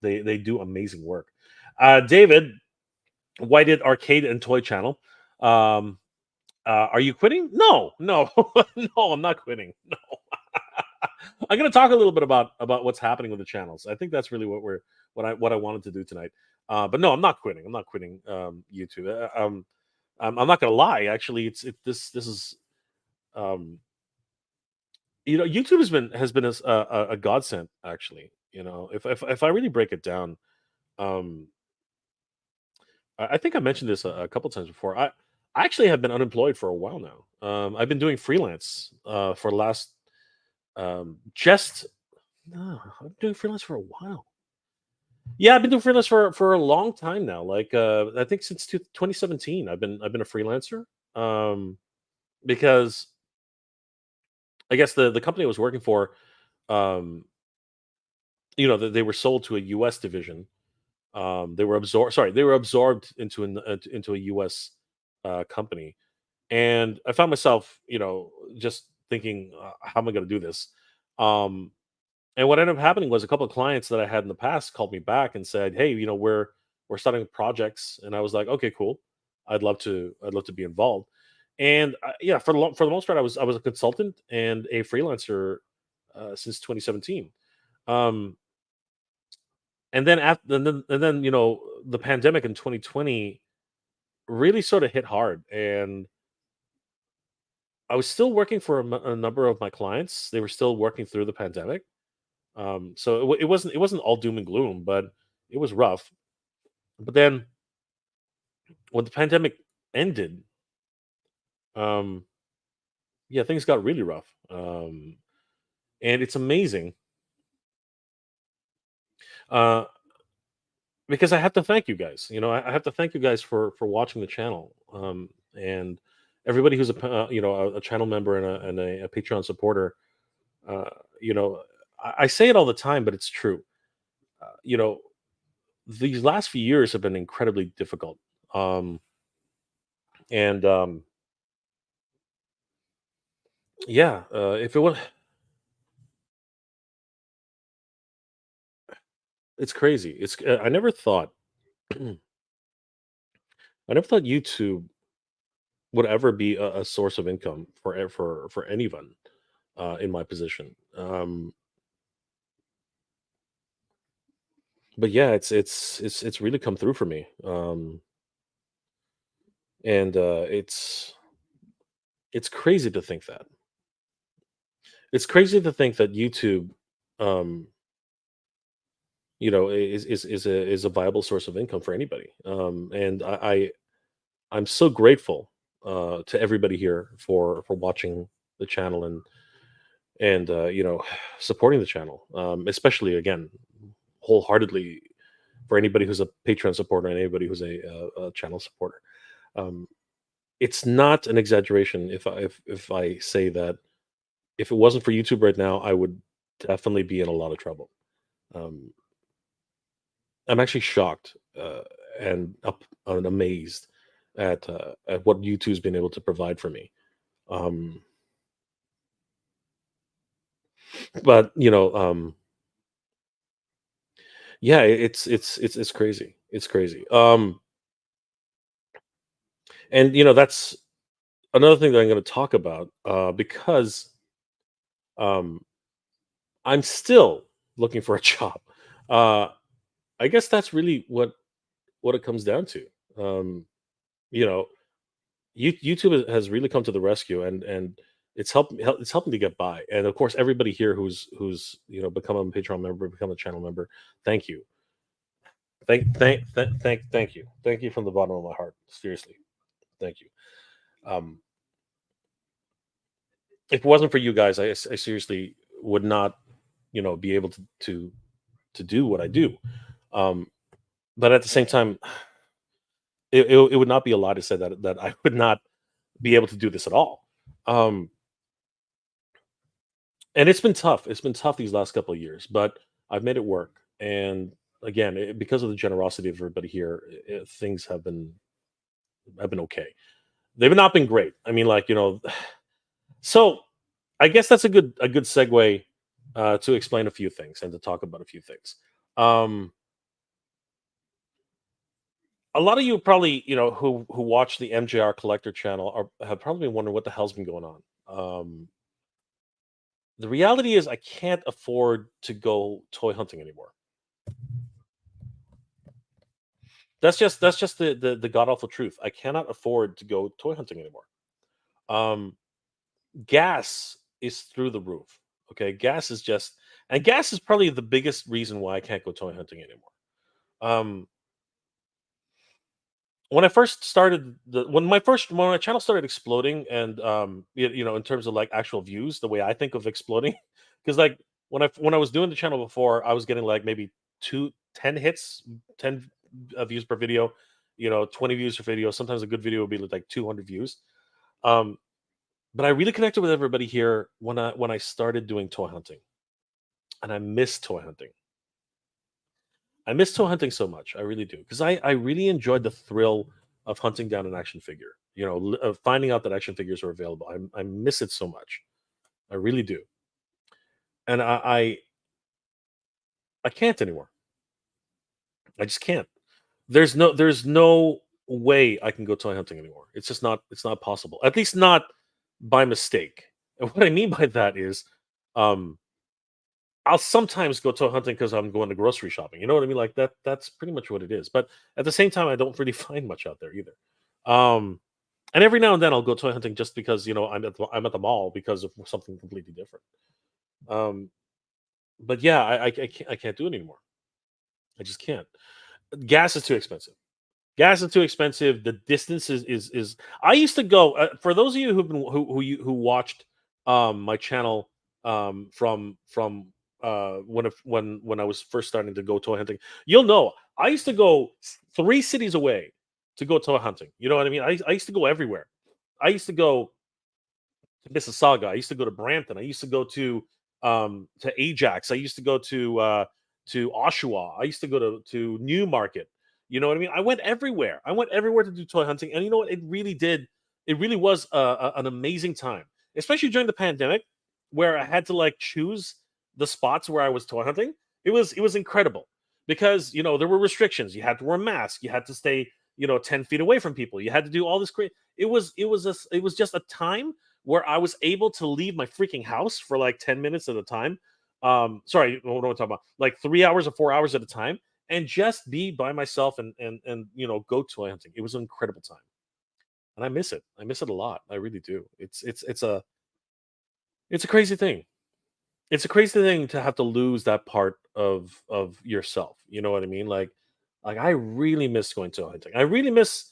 They do amazing work. David, why did Arcade and Toy Channel? Um, are you quitting? No, no, no. I'm not quitting. No, I'm going to talk a little bit about what's happening with the channels. I think that's really what I wanted to do tonight. But no, I'm not quitting. I'm not quitting YouTube. I'm not going to lie. Actually, this is um, YouTube has been a godsend. Actually, if I really break it down, um, I think I mentioned this a couple times before. I actually have been unemployed for a while now. I've been doing freelance for the last just no, I've been doing freelance for a while. Yeah, I've been doing freelance for a long time now. Like I think since 2017, I've been a freelancer. Um, because I guess the company I was working for, um, they were sold to a U.S. division. They were absorbed. Sorry, they were absorbed into a U.S. Company, and I found myself, just thinking, how am I going to do this? Um, and what ended up happening was a couple of clients that I had in the past called me back and said, "Hey, we're starting projects," and I was like, "Okay, cool. I'd love to be involved." And yeah, for the most part, I was a consultant and a freelancer since 2017. Um, and then after and then the pandemic in 2020 really sort of hit hard, and I was still working for a number of my clients. They were still working through the pandemic. So it wasn't all doom and gloom, but it was rough. But then when the pandemic ended, um, yeah, things got really rough. And it's amazing uh, because I have to thank you guys. I have to thank you guys for watching the channel, and everybody who's a channel member and a Patreon supporter. Uh, you know, I say it all the time, but it's true. Uh, you know, these last few years have been incredibly difficult. Um, and Yeah, if it was, it's crazy. I never thought YouTube would ever be a source of income for anyone in my position. But yeah, it's really come through for me. And it's crazy to think that. It's crazy to think that YouTube, um, is a viable source of income for anybody. And I'm so grateful to everybody here for watching the channel and supporting the channel, especially again wholeheartedly for anybody who's a Patreon supporter and anybody who's a channel supporter. Um, it's not an exaggeration if I say that if it wasn't for YouTube right now, I would definitely be in a lot of trouble. Um, I'm actually shocked and up and amazed at what YouTube's been able to provide for me. Um, but Yeah, it's crazy. It's crazy. And that's another thing that I'm going to talk about, because um I'm still looking for a job. Uh, I guess that's really what it comes down to. Um, you know, YouTube has really come to the rescue, and it's helping to get by. And of course, everybody here who's become a Patreon member, become a channel member. Thank you, thank you from the bottom of my heart. Seriously, thank you. Um, if it wasn't for you guys, I seriously would not be able to do what I do. Um, but at the same time, it would not be a lie to say that I would not be able to do this at all. Um, and it's been tough. It's been tough these last couple of years, but I've made it work. And again, because of the generosity of everybody here, things have been okay. They've not been great. I mean, like so I guess that's a good segue to explain a few things and to talk about a few things. Um, a lot of you probably who watch the MJR Collector channel have probably been wondering what the hell's been going on. The reality is I can't afford to go toy hunting anymore. That's just the god awful truth. I cannot afford to go toy hunting anymore. Um, gas is through the roof. Okay, gas is probably the biggest reason why I can't go toy hunting anymore. Um, when I first started when my channel started exploding, and in terms of like actual views, the way I think of exploding, because like when I was doing the channel before, I was getting like maybe 10 hits, 10 views per video, 20 views per video. Sometimes a good video would be like 200 views. um but I really connected with everybody here when I started doing toy hunting, and I miss toy hunting so much. I really do, because I really enjoyed the thrill of hunting down an action figure. Of finding out that action figures are available. I miss it so much. I really do, and I can't anymore. I just can't. There's no way I can go toy hunting anymore. It's not possible. At least not by mistake. And what I mean by that is, um, I'll sometimes go toy hunting because I'm going to grocery shopping. You know what I mean? Like that. That's pretty much what it is. But at the same time, I don't really find much out there either. Um, and every now and then I'll go toy hunting just because I'm at the mall because of something completely different. Um, but yeah, I can't do it anymore. I just can't. Gas is too expensive. Gas is too expensive. The distance is. I used to go. For those of you who've been who watched my channel from when I was first starting to go toy hunting, you'll know I used to go 3 cities away to go toy hunting. You know what I mean? I used to go everywhere. I used to go to Mississauga. I used to go to Brampton. I used to go to Ajax. I used to go to Oshawa. I used to go to Newmarket. You know what I mean? I went everywhere. I went everywhere to do toy hunting, and you know what? It really did. It really was an amazing time, especially during the pandemic, where I had to like choose the spots where I was toy hunting. It was incredible because there were restrictions. You had to wear a mask. You had to stay 10 feet away from people. You had to do all this great. It was just a time where I was able to leave my freaking house for like 10 minutes at a time. Sorry, what am I talking about? Like 3 hours or 4 hours at a time, and just be by myself and go toy hunting. It was an incredible time. And I miss it. I miss it a lot. I really do. It's a crazy thing. It's a crazy thing to have to lose that part of yourself. You know what I mean? Like I really miss going toy hunting. I really miss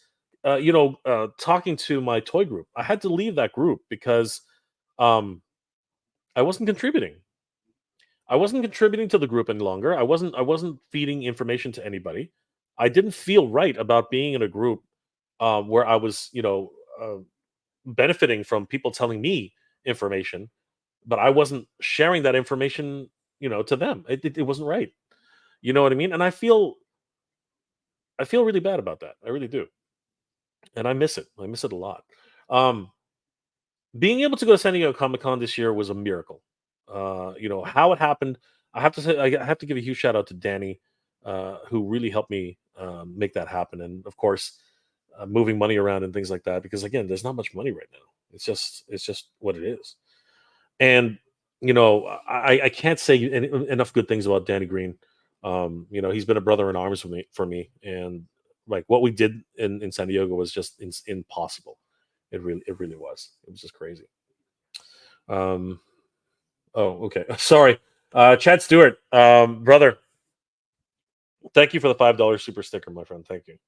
talking to my toy group. I had to leave that group because um I wasn't contributing. I wasn't contributing to the group any longer. I wasn't feeding information to anybody. I didn't feel right about being in a group where I was, benefiting from people telling me information, but I wasn't sharing that information, to them. It wasn't right. You know what I mean? And I feel really bad about that. I really do, and I miss it. I miss it a lot. Um, Being able to go to San Diego Comic Con this year was a miracle. How it happened. I have to give a huge shout out to Danny. who really helped me make that happen. And of course, moving money around and things like that. Because again, there's not much money right now. It's just what it is. And I can't say enough good things about Danny Green. He's been a brother in arms for me, and like what we did in San Diego was just impossible. It really was. It was just crazy. Um, oh, okay. Sorry, Chad Stewart, brother. Thank you for the $5 super sticker, my friend. Thank you.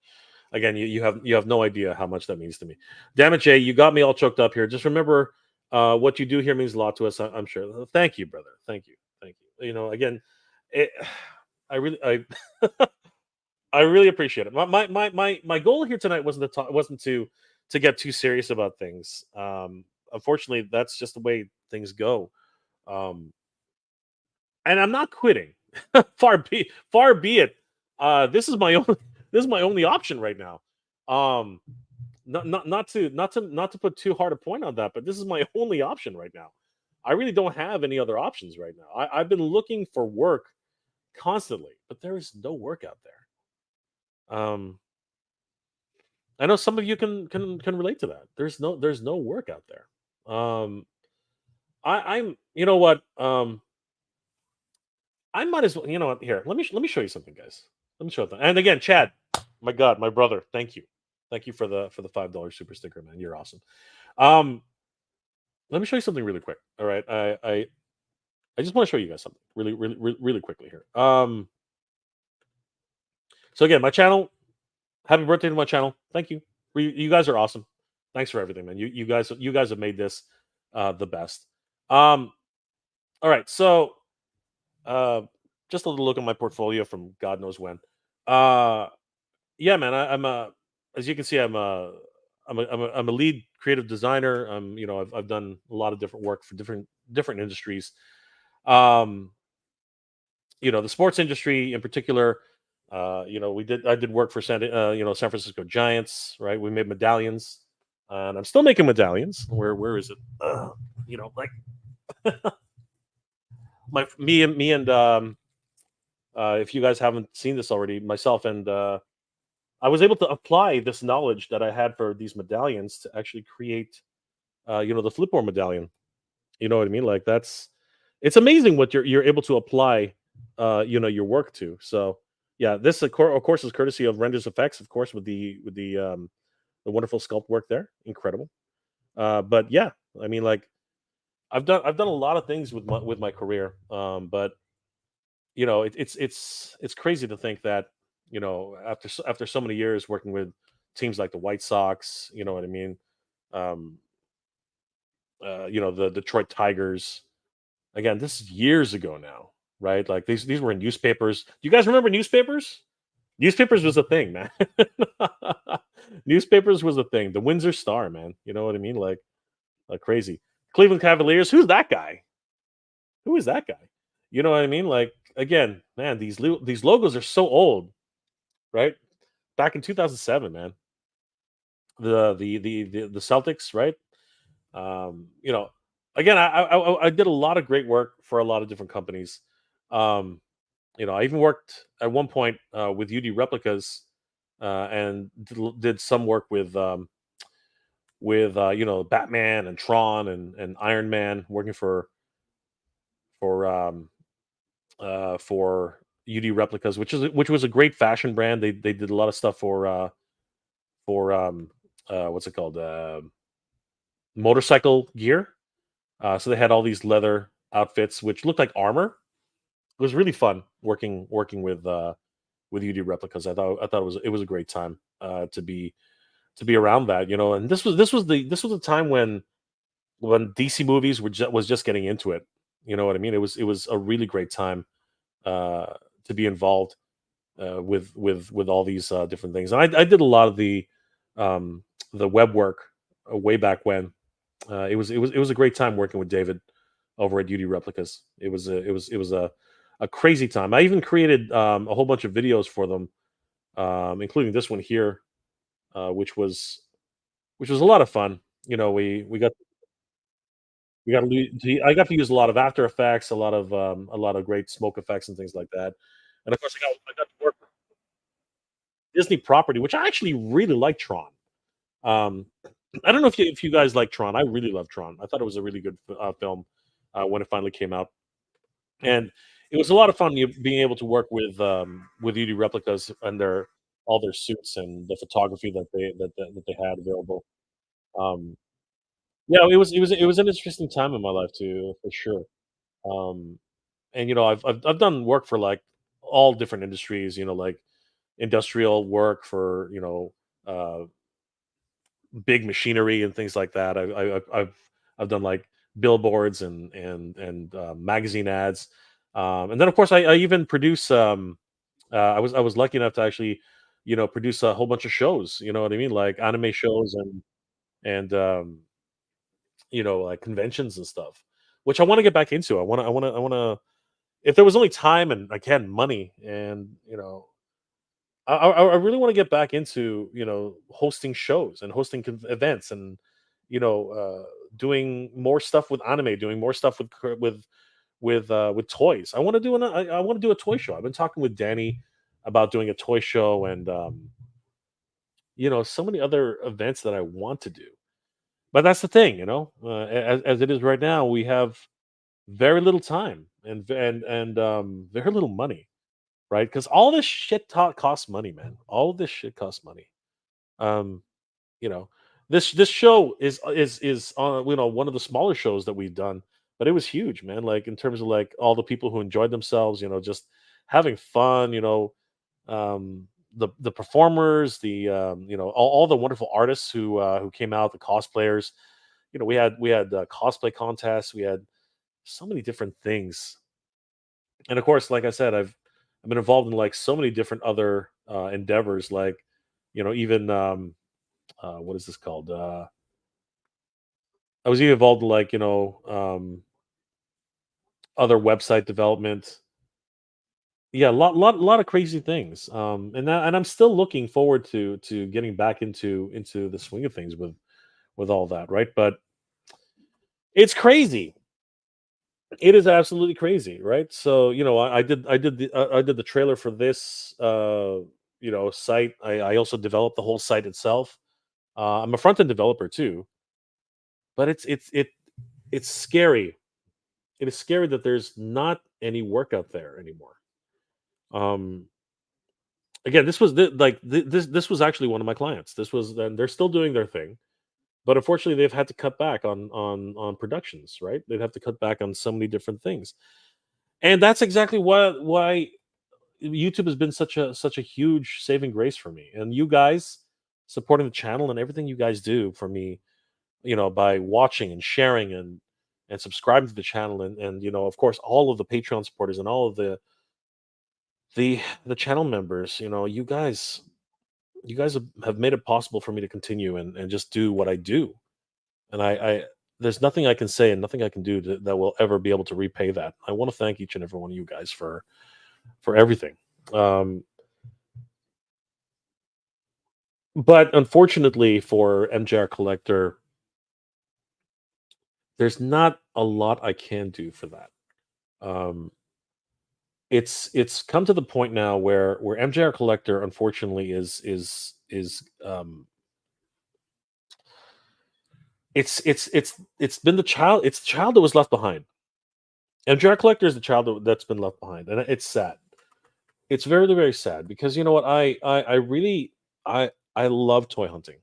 Again, you have no idea how much that means to me. Damn it, Jay, you got me all choked up here. Just remember, what you do here means a lot to us. I'm sure. Thank you, brother. Thank you. Again, it, I really, I really appreciate it. My goal here tonight wasn't to get too serious about things. Unfortunately, that's just the way things go. Um, and I'm not quitting. Far be it. This is my only this is my only option right now. Um, not to put too hard a point on that, but this is my only option right now. I really don't have any other options right now. I've been looking for work constantly, but there is no work out there. I know some of you can relate to that. There's no work out there. I'm you know what I might as well. You know what? Here, let me show you something, guys. Let me show them. And again, Chad, my God, my brother, thank you for the $5 super sticker, man. You're awesome. Um, Let me show you something really quick. All right, I just want to show you guys something really quickly here. So again, my channel. Happy birthday to my channel. Thank you. You guys are awesome. Thanks for everything, man. You guys have made this the best. Um, all right, so uh, just a little look at my portfolio from God knows when. Uh, yeah, man, I'm a as you can see, I'm a lead creative designer. I've done a lot of different work for different industries. Um, the sports industry in particular. I did work for San Francisco Giants, right? We made medallions, and I'm still making medallions. Where is it? Like if you guys haven't seen this already, myself and I was able to apply this knowledge that I had for these medallions to actually create, the Flipboard medallion. You know what I mean? Like it's amazing what you're able to apply, your work to. So yeah, this of course is courtesy of Renders Effects, of course, with the wonderful sculpt work there, incredible. But yeah, I mean, like I've done a lot of things with my career, but it's crazy to think that after so many years working with teams like the White Sox, you know what I mean, um, the Detroit Tigers. Again, this is years ago now, right? Like these were in newspapers. Do you guys remember newspapers? Newspapers was a thing, man. Newspapers was a thing. The Windsor Star, man. You know what I mean? Like crazy. Cleveland Cavaliers. Who's that guy? Who is that guy? You know what I mean? Like again, man. These logos are so old, right? Back in 2007, man. The Celtics, right? You know, again, I did a lot of great work for a lot of different companies. Um, I even worked at one point with UD Replicas, and did some work with Batman and Tron and Iron Man, working for UD Replicas, which was a great fashion brand. They did a lot of stuff for what's it called, motorcycle gear. So they had all these leather outfits which looked like armor. It was really fun working with UD Replicas. I thought it was a great time to be around that. And this was the time when DC movies was just getting into it. You know what I mean? It was a really great time uh, to be involved with all these different things. And I did a lot of the web work way back when. It was a great time working with David over at UD Replicas. It was a crazy time. I even created a whole bunch of videos for them, including this one here, which was a lot of fun. I got to use a lot of After Effects, a lot of great smoke effects and things like that. and of course I got to work with Disney property, which I actually really like Tron. Um, I don't know if you guys like Tron. I really love Tron. I thought it was a really good film when it finally came out, and it was a lot of fun being able to work with 3D replicas and their all their suits and the photography that they had available. Um, yeah, it was an interesting time in my life too, for sure. Um, and I've done work for like all different industries. Like industrial work for big machinery and things like that. I've done like billboards and magazine ads, and then of course I even produce. I was lucky enough to actually produce a whole bunch of shows. You know what I mean, like anime shows and like conventions and stuff, which I want to get back into. I want to. If there was only time and again money and I really want to get back into hosting shows and hosting events and you know uh, doing more stuff with anime, doing more stuff with toys. I want to do a toy show. I've been talking with Danny about doing a toy show and so many other events that I want to do. But that's the thing, as it is right now, we have very little time and very little money, right? Because all this shit costs money, man. All of this shit costs money. Um, you know, this show is on one of the smaller shows that we've done, but it was huge, man. Like in terms of like all the people who enjoyed themselves, just having fun. The performers, all the wonderful artists who came out, the cosplayers. We had cosplay contests. We had so many different things, and of course, like I said, I've been involved in like so many different other endeavors, like even what is this called? I was even involved in like other website development. Yeah, lot of crazy things. And I'm still looking forward to getting back into the swing of things with all that, right? But it's crazy. It is absolutely crazy, right? So I did the trailer for this site. I also developed the whole site itself. I'm a front end developer too, but it's scary. It is scary that there's not any work out there anymore. Um, Again, this was actually one of my clients. This was and they're still doing their thing, but unfortunately, they've had to cut back on productions. Right? They'd have to cut back on so many different things, and that's exactly why YouTube has been such a huge saving grace for me. And you guys supporting the channel and everything you guys do for me, by watching and sharing and subscribing to the channel and of course all of the Patreon supporters and all of the channel members, you guys have made it possible for me to continue and just do what I do. And I there's nothing I can say and nothing I can do that will ever be able to repay that. I want to thank each and every one of you guys for everything. Um, but unfortunately for MJR Collector, there's not a lot I can do for that. Um, it's come to the point now where MJR Collector unfortunately is it's been the child that was left behind. MJR Collector is the child that's been left behind, and it's sad. It's very very sad because you know what I really I love toy hunting.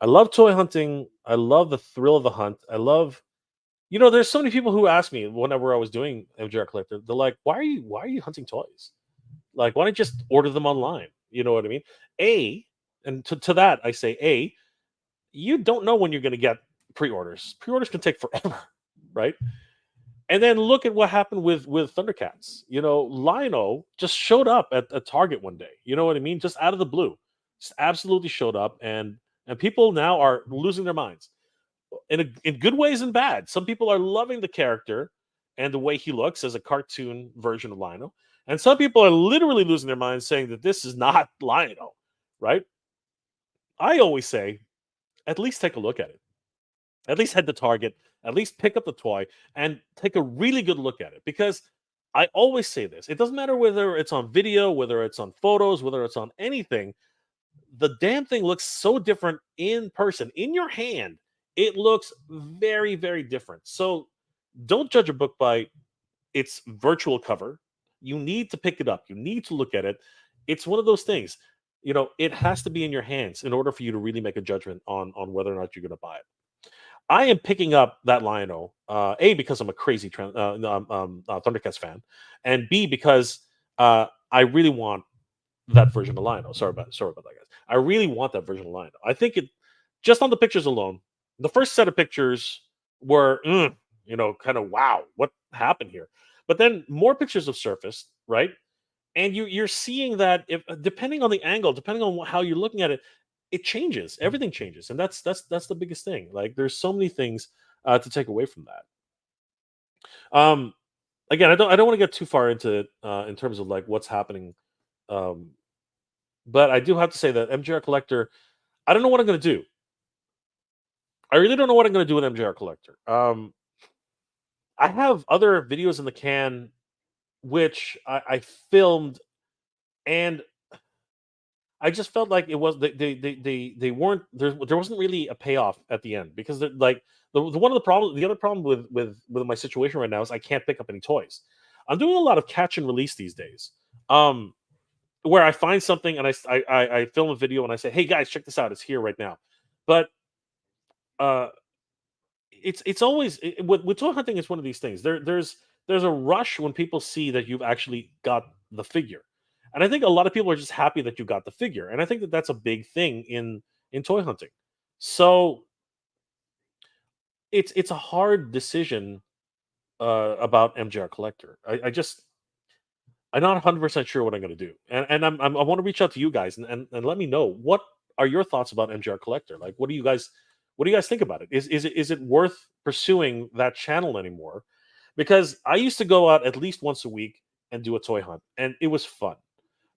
I love toy hunting. I love the thrill of the hunt. I love there's so many people who ask me whenever I was doing MJR Collector. They're like, why are you hunting toys? Like, why don't you just order them online? You know what I mean? A and to that I say you don't know when you're going to get pre-orders. Pre-orders can take forever, right? And then look at what happened with Thundercats. Lionel just showed up at Target one day. You know what I mean? Just out of the blue, just absolutely showed up, and people now are losing their minds in good ways and bad. Some people are loving the character and the way he looks as a cartoon version of Lionel, and some people are literally losing their minds saying that this is not Lionel. Right? I always say, at least take a look at it. At least head to Target. At least pick up the toy and take a really good look at it because I always say this. It doesn't matter whether it's on video, whether it's on photos, whether it's on anything. The damn thing looks so different in person. In your hand, it looks very, very different. So don't judge a book by its virtual cover. You need to pick it up. You need to look at it. It's one of those things. It has to be in your hands in order for you to really make a judgment on whether or not you're going to buy it. I am picking up that Lion-O, A, because I'm a crazy Thundercats fan, and B, because I really want that version of Lion-O. Sorry about that, guys. I really want that version of Lion-O. I think it just on the pictures alone, the first set of pictures were, kind of wow, what happened here? But then more pictures have surfaced, right? And you're seeing that if depending on the angle, depending on how you're looking at it, it changes. Everything changes, and that's the biggest thing. Like there's so many things to take away from that. Um, Again, I don't want to get too far into it in terms of like what's happening. Um, but I do have to say that MJR Collector, I don't know what I'm going to do. I really don't know what I'm going to do with MJR Collector. I have other videos in the can which I filmed, and I just felt like it was they weren't there wasn't really a payoff at the end because like the one of the other problem with my situation right now is I can't pick up any toys. I'm doing a lot of catch and release these days. Um, where I find something and I film a video and I say, "Hey guys, check this out. It's here right now." But uh it's always with toy hunting, it's one of these things. There's a rush when people see that you've actually got the figure, and I think a lot of people are just happy that you got the figure, and I think that that's a big thing in toy hunting. So it's a hard decision about MJR Collector. I'm not 100% sure what I'm going to do, and I want to reach out to you guys and let me know what are your thoughts about MJR Collector. Like, what do you guys think about it? Is it worth pursuing that channel anymore? Because I used to go out at least once a week and do a toy hunt, and it was fun.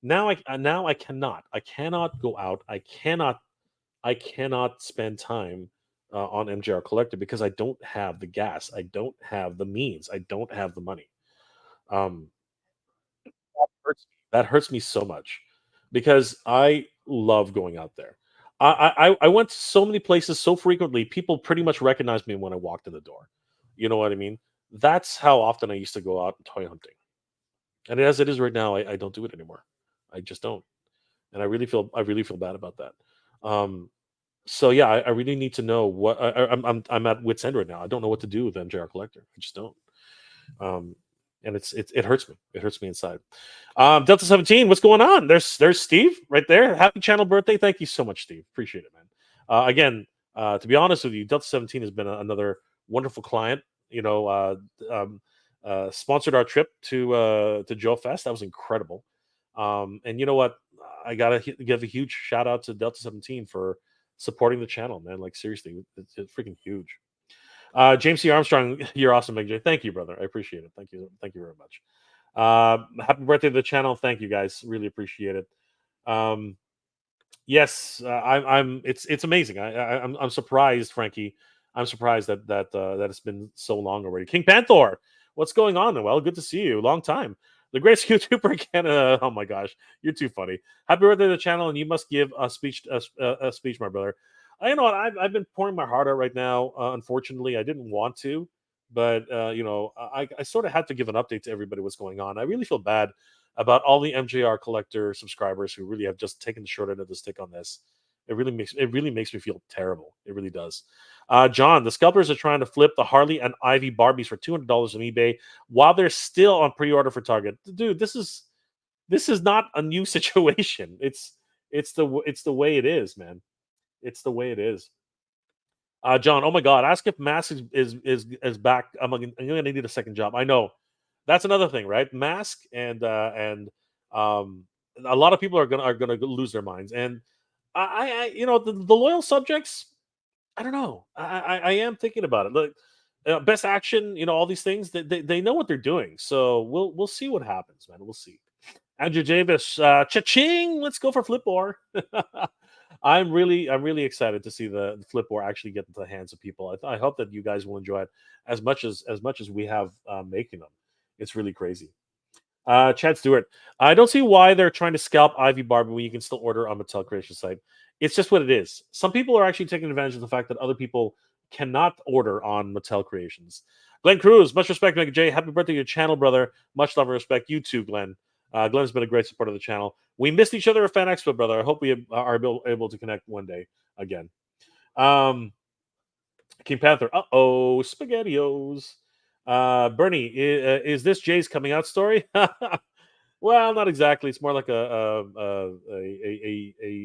Now I cannot. I cannot go out. I cannot spend time on MJR Collector because I don't have the gas. I don't have the means. I don't have the money. Um, that hurts me so much because I love going out there. I went to so many places so frequently. People pretty much recognized me when I walked in the door. You know what I mean? That's how often I used to go out and toy hunting. And as it is right now, I don't do it anymore. I just don't, and I really feel bad about that. Um, so yeah, I really need to know what I'm at wit's end right now. I don't know what to do with MJR Collector. I just don't. Um, and it hurts me. It hurts me inside. Delta 17, what's going on? There's Steve right there. Happy channel birthday. Thank you so much, Steve. Appreciate it, man. Again, to be honest with you, Delta 17 has been another wonderful client. You know, um, sponsored our trip to Joe Fest. That was incredible. And you know what? I gotta give a huge shout out to Delta 17 for supporting the channel, man. Like seriously, it's freaking huge. James C. Armstrong, you're awesome, MJ. Thank you, brother. I appreciate it. Thank you very much. Happy birthday to the channel. Thank you, guys. Really appreciate it. Um, yes, I'm. It's amazing. I'm surprised, Frankie. I'm surprised that it's been so long already. King Panther, what's going on, Noel? Good to see you. Long time. The greatest YouTuber in Canada. Oh my gosh, you're too funny. Happy birthday to the channel, and you must give a speech, my brother. You know what? I've been pouring my heart out right now. Unfortunately, I didn't want to, but I sort of had to give an update to everybody what's going on. I really feel bad about all the MJR Collector subscribers who really have just taken the short end of the stick on this. It really makes me feel terrible. It really does. John, the scalpers are trying to flip the Harley and Ivy Barbies for $200 on eBay while they're still on pre-order for Target. Dude, this is not a new situation. It's the way it is, man. It's the way it is. John, oh my God, ask if Mask is back. I'm gonna need a second job. I know that's another thing, right? Mask and um, a lot of people are gonna lose their minds. And the loyal subjects. I don't know. I am thinking about it. Look, best action. All these things. They know what they're doing. So we'll see what happens, man. We'll see. Andrew Davis, cha-ching! Let's go for Flip War. I'm really excited to see the Flip War actually get into the hands of people. I hope that you guys will enjoy it as much as we have making them. It's really crazy. Chad Stewart. I don't see why they're trying to scalp Ivy Barbie when you can still order on Mattel Creation site. It's just what it is. Some people are actually taking advantage of the fact that other people cannot order on Mattel Creations. Glenn Cruz, much respect, Mega J. Happy birthday to your channel, brother. Much love and respect. You too, Glenn. Glenn's been a great supporter of the channel. We missed each other at Fan Expo, brother. I hope we are able to connect one day again. Um, King Panther. SpaghettiOs. Bernie, is this Jay's coming out story? Well, not exactly. It's more like a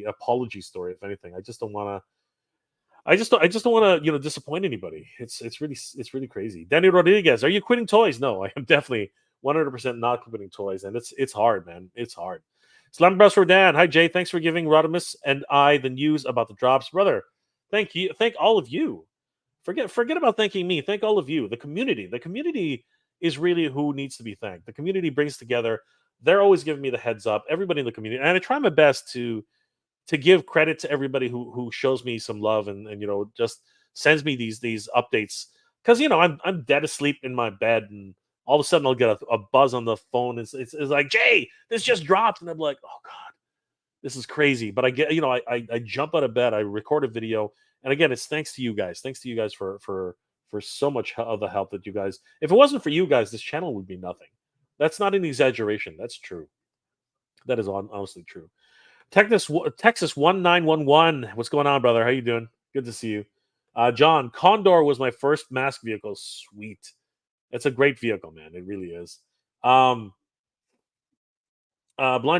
apology story, if anything. I just don't want to. I just don't want to disappoint anybody. It's really crazy. Danny Rodriguez, are you quitting toys? No, I am definitely 100% not quitting toys, and it's hard, man. It's hard. Slam Bros for Dan. Hi Jay, thanks for giving Rodimus and I the news about the drops, brother. Thank you, thank all of you. Forget about thanking me. Thank all of you. The community. The community is really who needs to be thanked. The community brings together. They're always giving me the heads up. Everybody in the community, and I try my best to give credit to everybody who shows me some love and just sends me these updates because I'm dead asleep in my bed and all of a sudden I'll get a buzz on the phone. It's like, Jay, this just dropped, and I'm like, oh god, this is crazy. But I get, I jump out of bed, I record a video, and again, it's thanks to you guys. Thanks to you guys for so much of the help that you guys. If it wasn't for you guys, this channel would be nothing. That's not an exaggeration. That's true. That is honestly true. Texas 1911. What's going on, brother? How you doing? Good to see you. John, Condor was my first mask vehicle. Sweet. It's a great vehicle, man. It really is. Blind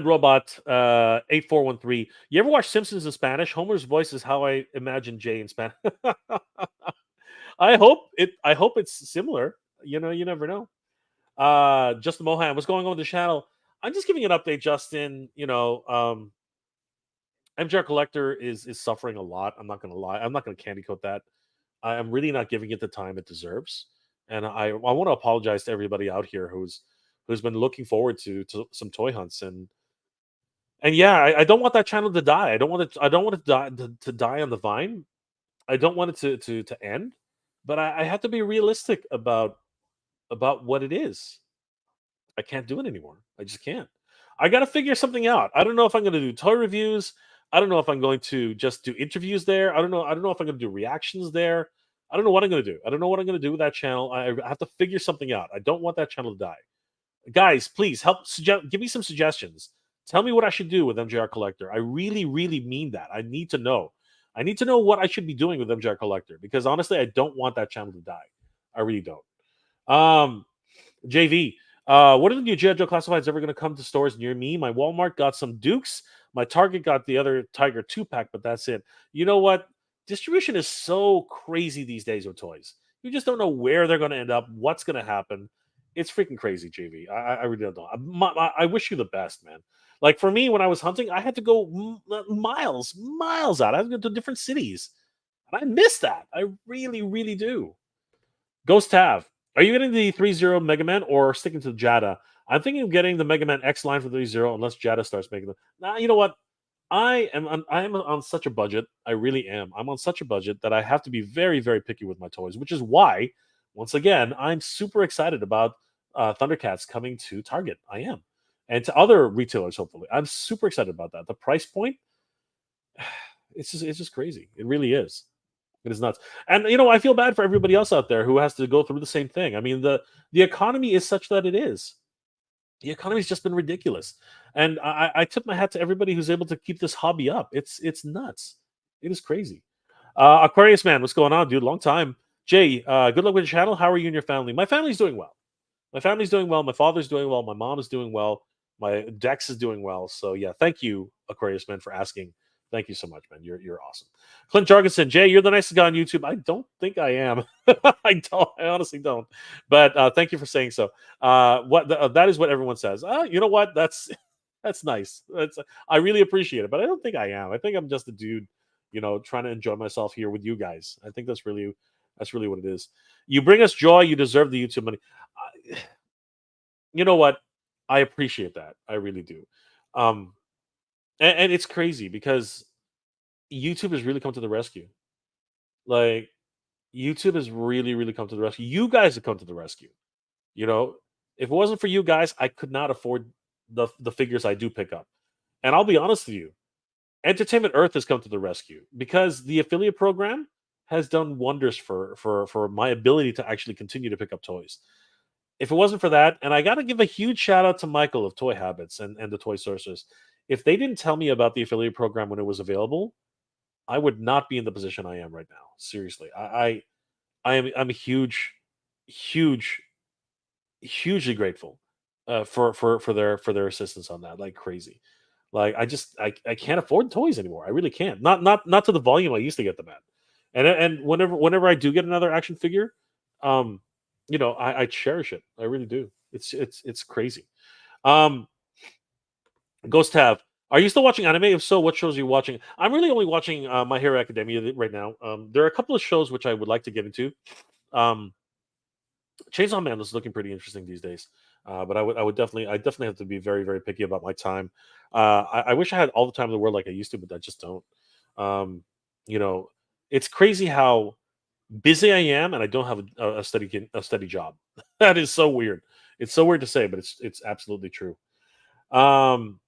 Robot 8413. You ever watch Simpsons in Spanish? Homer's voice is how I imagine Jay in Spanish. I hope it's similar. You never know. Justin Mohan, what's going on with the channel? I'm just giving an update, Justin. MJR Collector is suffering a lot. I'm not gonna lie. I'm not gonna candy coat that. I'm really not giving it the time it deserves. And I want to apologize to everybody out here who's been looking forward to some toy hunts and yeah, I don't want that channel to die. I don't want it to die to die on the vine. I don't want it to end. But I have to be realistic about what it is. I can't do it anymore. I just can't. I got to figure something out. I don't know if I'm going to do toy reviews. I don't know if I'm going to just do interviews there. I don't know. I don't know if I'm going to do reactions there. I don't know what I'm going to do. I don't know what I'm going to do with that channel. I have to figure something out. I don't want that channel to die. Guys, please help give me some suggestions. Tell me what I should do with MJR Collector. I really, really mean that. I need to know. I need to know what I should be doing with MJR Collector because honestly, I don't want that channel to die. I really don't. JV, what are the new G.I. Joe classifieds ever going to come to stores near me? My Walmart got some Dukes. My Target got the other Tiger 2-pack, but that's it. You know what? Distribution is so crazy these days with toys. You just don't know where they're going to end up, what's going to happen. It's freaking crazy, JV. I really don't know. I wish you the best, man. Like for me, when I was hunting, I had to go miles out. I had to go to different cities. And I miss that. I really, really do. Ghost Tav, are you getting the 3-0 Mega Man or sticking to Jada? I'm thinking of getting the Mega Man X line for 3-0 unless Jada starts making them. Nah, you know what? I am on such a budget. I really am. I'm on such a budget that I have to be very, very picky with my toys, which is why, once again, I'm super excited about Thundercats coming to Target. I am. And to other retailers, hopefully. I'm super excited about that. The price point, it's just crazy. It really is. It is nuts. And I feel bad for everybody else out there who has to go through the same thing. I mean, the economy is such that it is. The economy's just been ridiculous. And I tip my hat to everybody who's able to keep this hobby up. It's nuts. It is crazy. Aquarius man, what's going on, dude? Long time. Jay, good luck with your channel. How are you and your family? My family's doing well. My family's doing well. My father's doing well. My mom is doing well. My Dex is doing well. So yeah, thank you, Aquarius man, for asking. Thank you so much, man. You're awesome. Clint Jorgensen, Jay, you're the nicest guy on YouTube. I don't think I am. I don't. I honestly don't. But thank you for saying so. That is what everyone says. You know what? That's nice. I really appreciate it. But I don't think I am. I think I'm just a dude, trying to enjoy myself here with you guys. I think that's really what it is. You bring us joy. You deserve the YouTube money. You know what? I appreciate that. I really do. Um, and it's crazy because YouTube has really come to the rescue. Like YouTube has really, really come to the rescue. You guys have come to the rescue. You know, If it wasn't for you guys, I could not afford the figures I do pick up. And I'll be honest with you, Entertainment Earth has come to the rescue because the affiliate program has done wonders for my ability to actually continue to pick up toys. If it wasn't for that, and I got to give a huge shout out to Michael of Toy Habits and the Toy Sorcerers. If they didn't tell me about the affiliate program when it was available, I would not be in the position I am right now. Seriously, I'm a huge, hugely grateful for their assistance on that, like crazy. Like I can't afford toys anymore. I really can't. Not to the volume I used to get them at. And whenever I do get another action figure, um, I cherish it. I really do. It's crazy. Um, Ghost Tab, are you still watching anime? If so, what shows are you watching? I'm really only watching My Hero Academia right now. There are a couple of shows which I would like to get into. Um, Chainsaw Man is looking pretty interesting these days. But I definitely have to be very, very picky about my time. I wish I had all the time in the world like I used to, but I just don't. Um, you know, it's crazy how busy I am, and I don't have a steady job. That is so weird. It's so weird to say, but it's absolutely true. Um,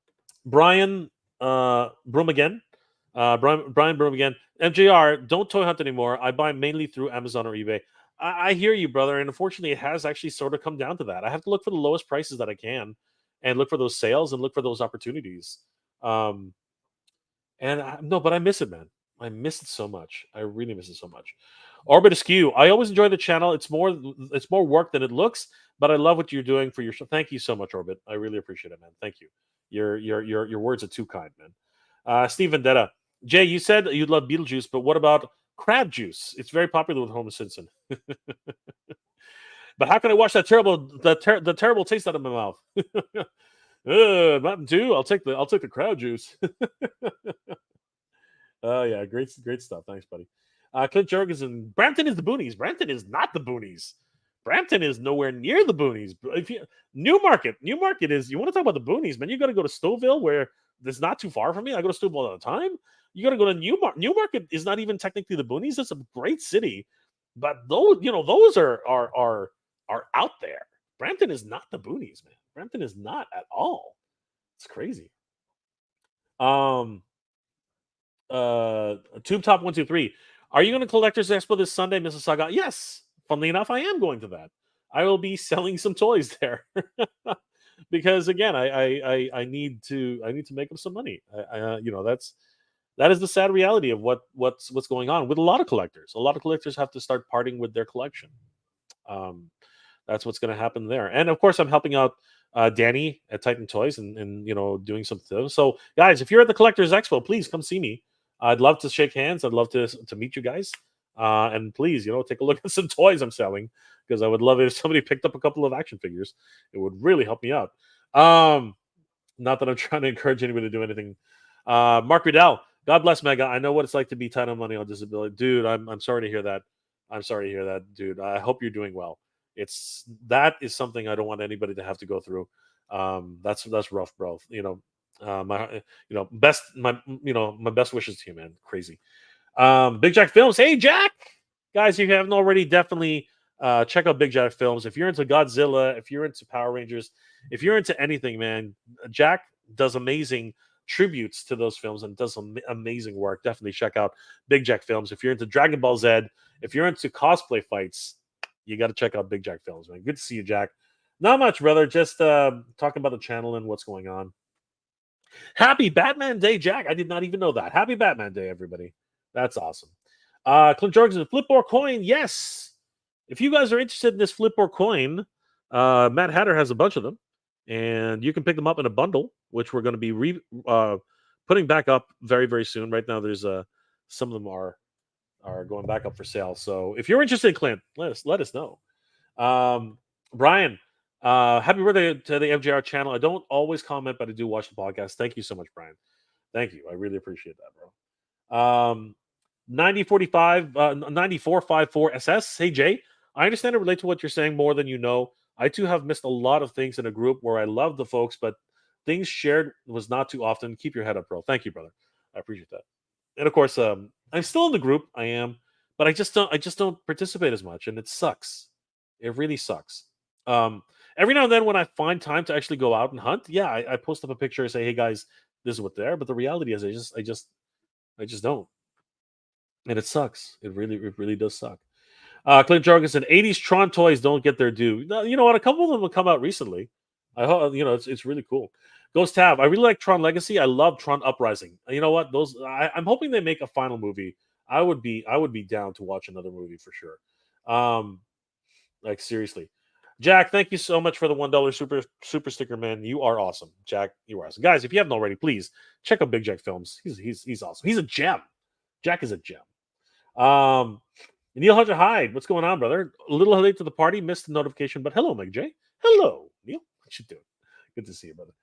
Brian Broom again. Brian Broom again. MJR, don't toy hunt anymore. I buy mainly through Amazon or eBay. I hear you, brother. And unfortunately, it has actually sort of come down to that. I have to look for the lowest prices that I can and look for those sales and look for those opportunities. Um, no, but I miss it, man. I miss it so much. I really miss it so much. Orbit Askew. I always enjoy the channel. It's more work than it looks, but I love what you're doing for your show. Thank you so much, Orbit. I really appreciate it, man. Thank you. Your words are too kind, man. Steve Vendetta. Jay, you said you'd love Beetlejuice, but what about crab juice? It's very popular with Homer Simpson. But how can I wash the terrible taste out of my mouth? Mountain Dew. I'll take the crab juice. Oh yeah, great stuff. Thanks, buddy. Clint Jorgensen. Brampton is the boonies. Brampton is not the boonies. Brampton is nowhere near the boonies. If you Newmarket is. You want to talk about the boonies, man? You got to go to Stouffville, where it's not too far from me. I go to Stouffville all the time. You got to go to Newmarket. Newmarket is not even technically the boonies. It's a great city, but those are out there. Brampton is not the boonies, man. Brampton is not at all. It's crazy. Um, Tube Top 123. Are you going to Collectors Expo this Sunday, Mississauga? Yes. Funnily enough, I am going to that. I will be selling some toys there because again, I need to make up some money. That is the sad reality of what's going on with a lot of collectors. A lot of collectors have to start parting with their collection. Um, that's what's going to happen there. And of course, I'm helping out Danny at Titan Toys and doing something. So guys, if you're at the Collectors Expo, please come see me. I'd love to shake hands. I'd love to meet you guys. And please, take a look at some toys I'm selling because I would love it if somebody picked up a couple of action figures. It would really help me out. Not that I'm trying to encourage anybody to do anything. Mark Riddell, God bless Mega. I know what it's like to be tight on money on disability, dude. I'm sorry to hear that. I'm sorry to hear that, dude. I hope you're doing well. That is something I don't want anybody to have to go through. That's rough, bro. My best wishes to you, man. Crazy. Big Jack Films. Hey, Jack, guys, if you haven't already, definitely check out Big Jack Films. If you're into Godzilla, if you're into Power Rangers, if you're into anything, man, Jack does amazing tributes to those films and does some amazing work. Definitely check out Big Jack Films. If you're into Dragon Ball Z, if you're into cosplay fights, you got to check out Big Jack Films, man. Good to see you, Jack. Not much, brother. Just talking about the channel and what's going on. Happy Batman Day, Jack. I did not even know that. Happy Batman Day, everybody. That's awesome. Clint Jorgensen, flip or coin? Yes. If you guys are interested in this flip or coin, Matt Hatter has a bunch of them, and you can pick them up in a bundle, which we're going to be putting back up very, very soon. Right now, there's some of them are going back up for sale. So if you're interested, Clint, let us know. Brian, happy birthday to the MJR channel. I don't always comment, but I do watch the podcast. Thank you so much, Brian. Thank you. I really appreciate that, bro. 9045 9454 SS. Hey Jay, I understand and relate to what you're saying more than you know. I too have missed a lot of things in a group where I love the folks, but things shared was not too often. Keep your head up, bro. Thank you, brother. I appreciate that. And of course, I'm still in the group. I am, but I just don't participate as much, and it sucks. It really sucks. Um, Every now and then when I find time to actually go out and hunt, yeah, I post up a picture and say, "Hey guys, this is what they're." But the reality is, I just don't, and it sucks. It really does suck. Clint Jorgensen, 80s Tron toys don't get their due. No, you know what? A couple of them have come out recently. I hope it's really cool. Ghost Tab, I really like Tron Legacy. I love Tron Uprising. You know what? I'm hoping they make a final movie. I would be down to watch another movie for sure. Um, like seriously. Jack, thank you so much for the $1 super sticker, man. You are awesome. Jack, you are awesome. Guys, if you haven't already, please check out Big Jack Films. He's awesome. He's a gem. Jack is a gem. Neil Hunter Hyde, what's going on, brother? A little late to the party, missed the notification, but hello, Meg J. Hello, Neil. What you doing? Good to see you, brother.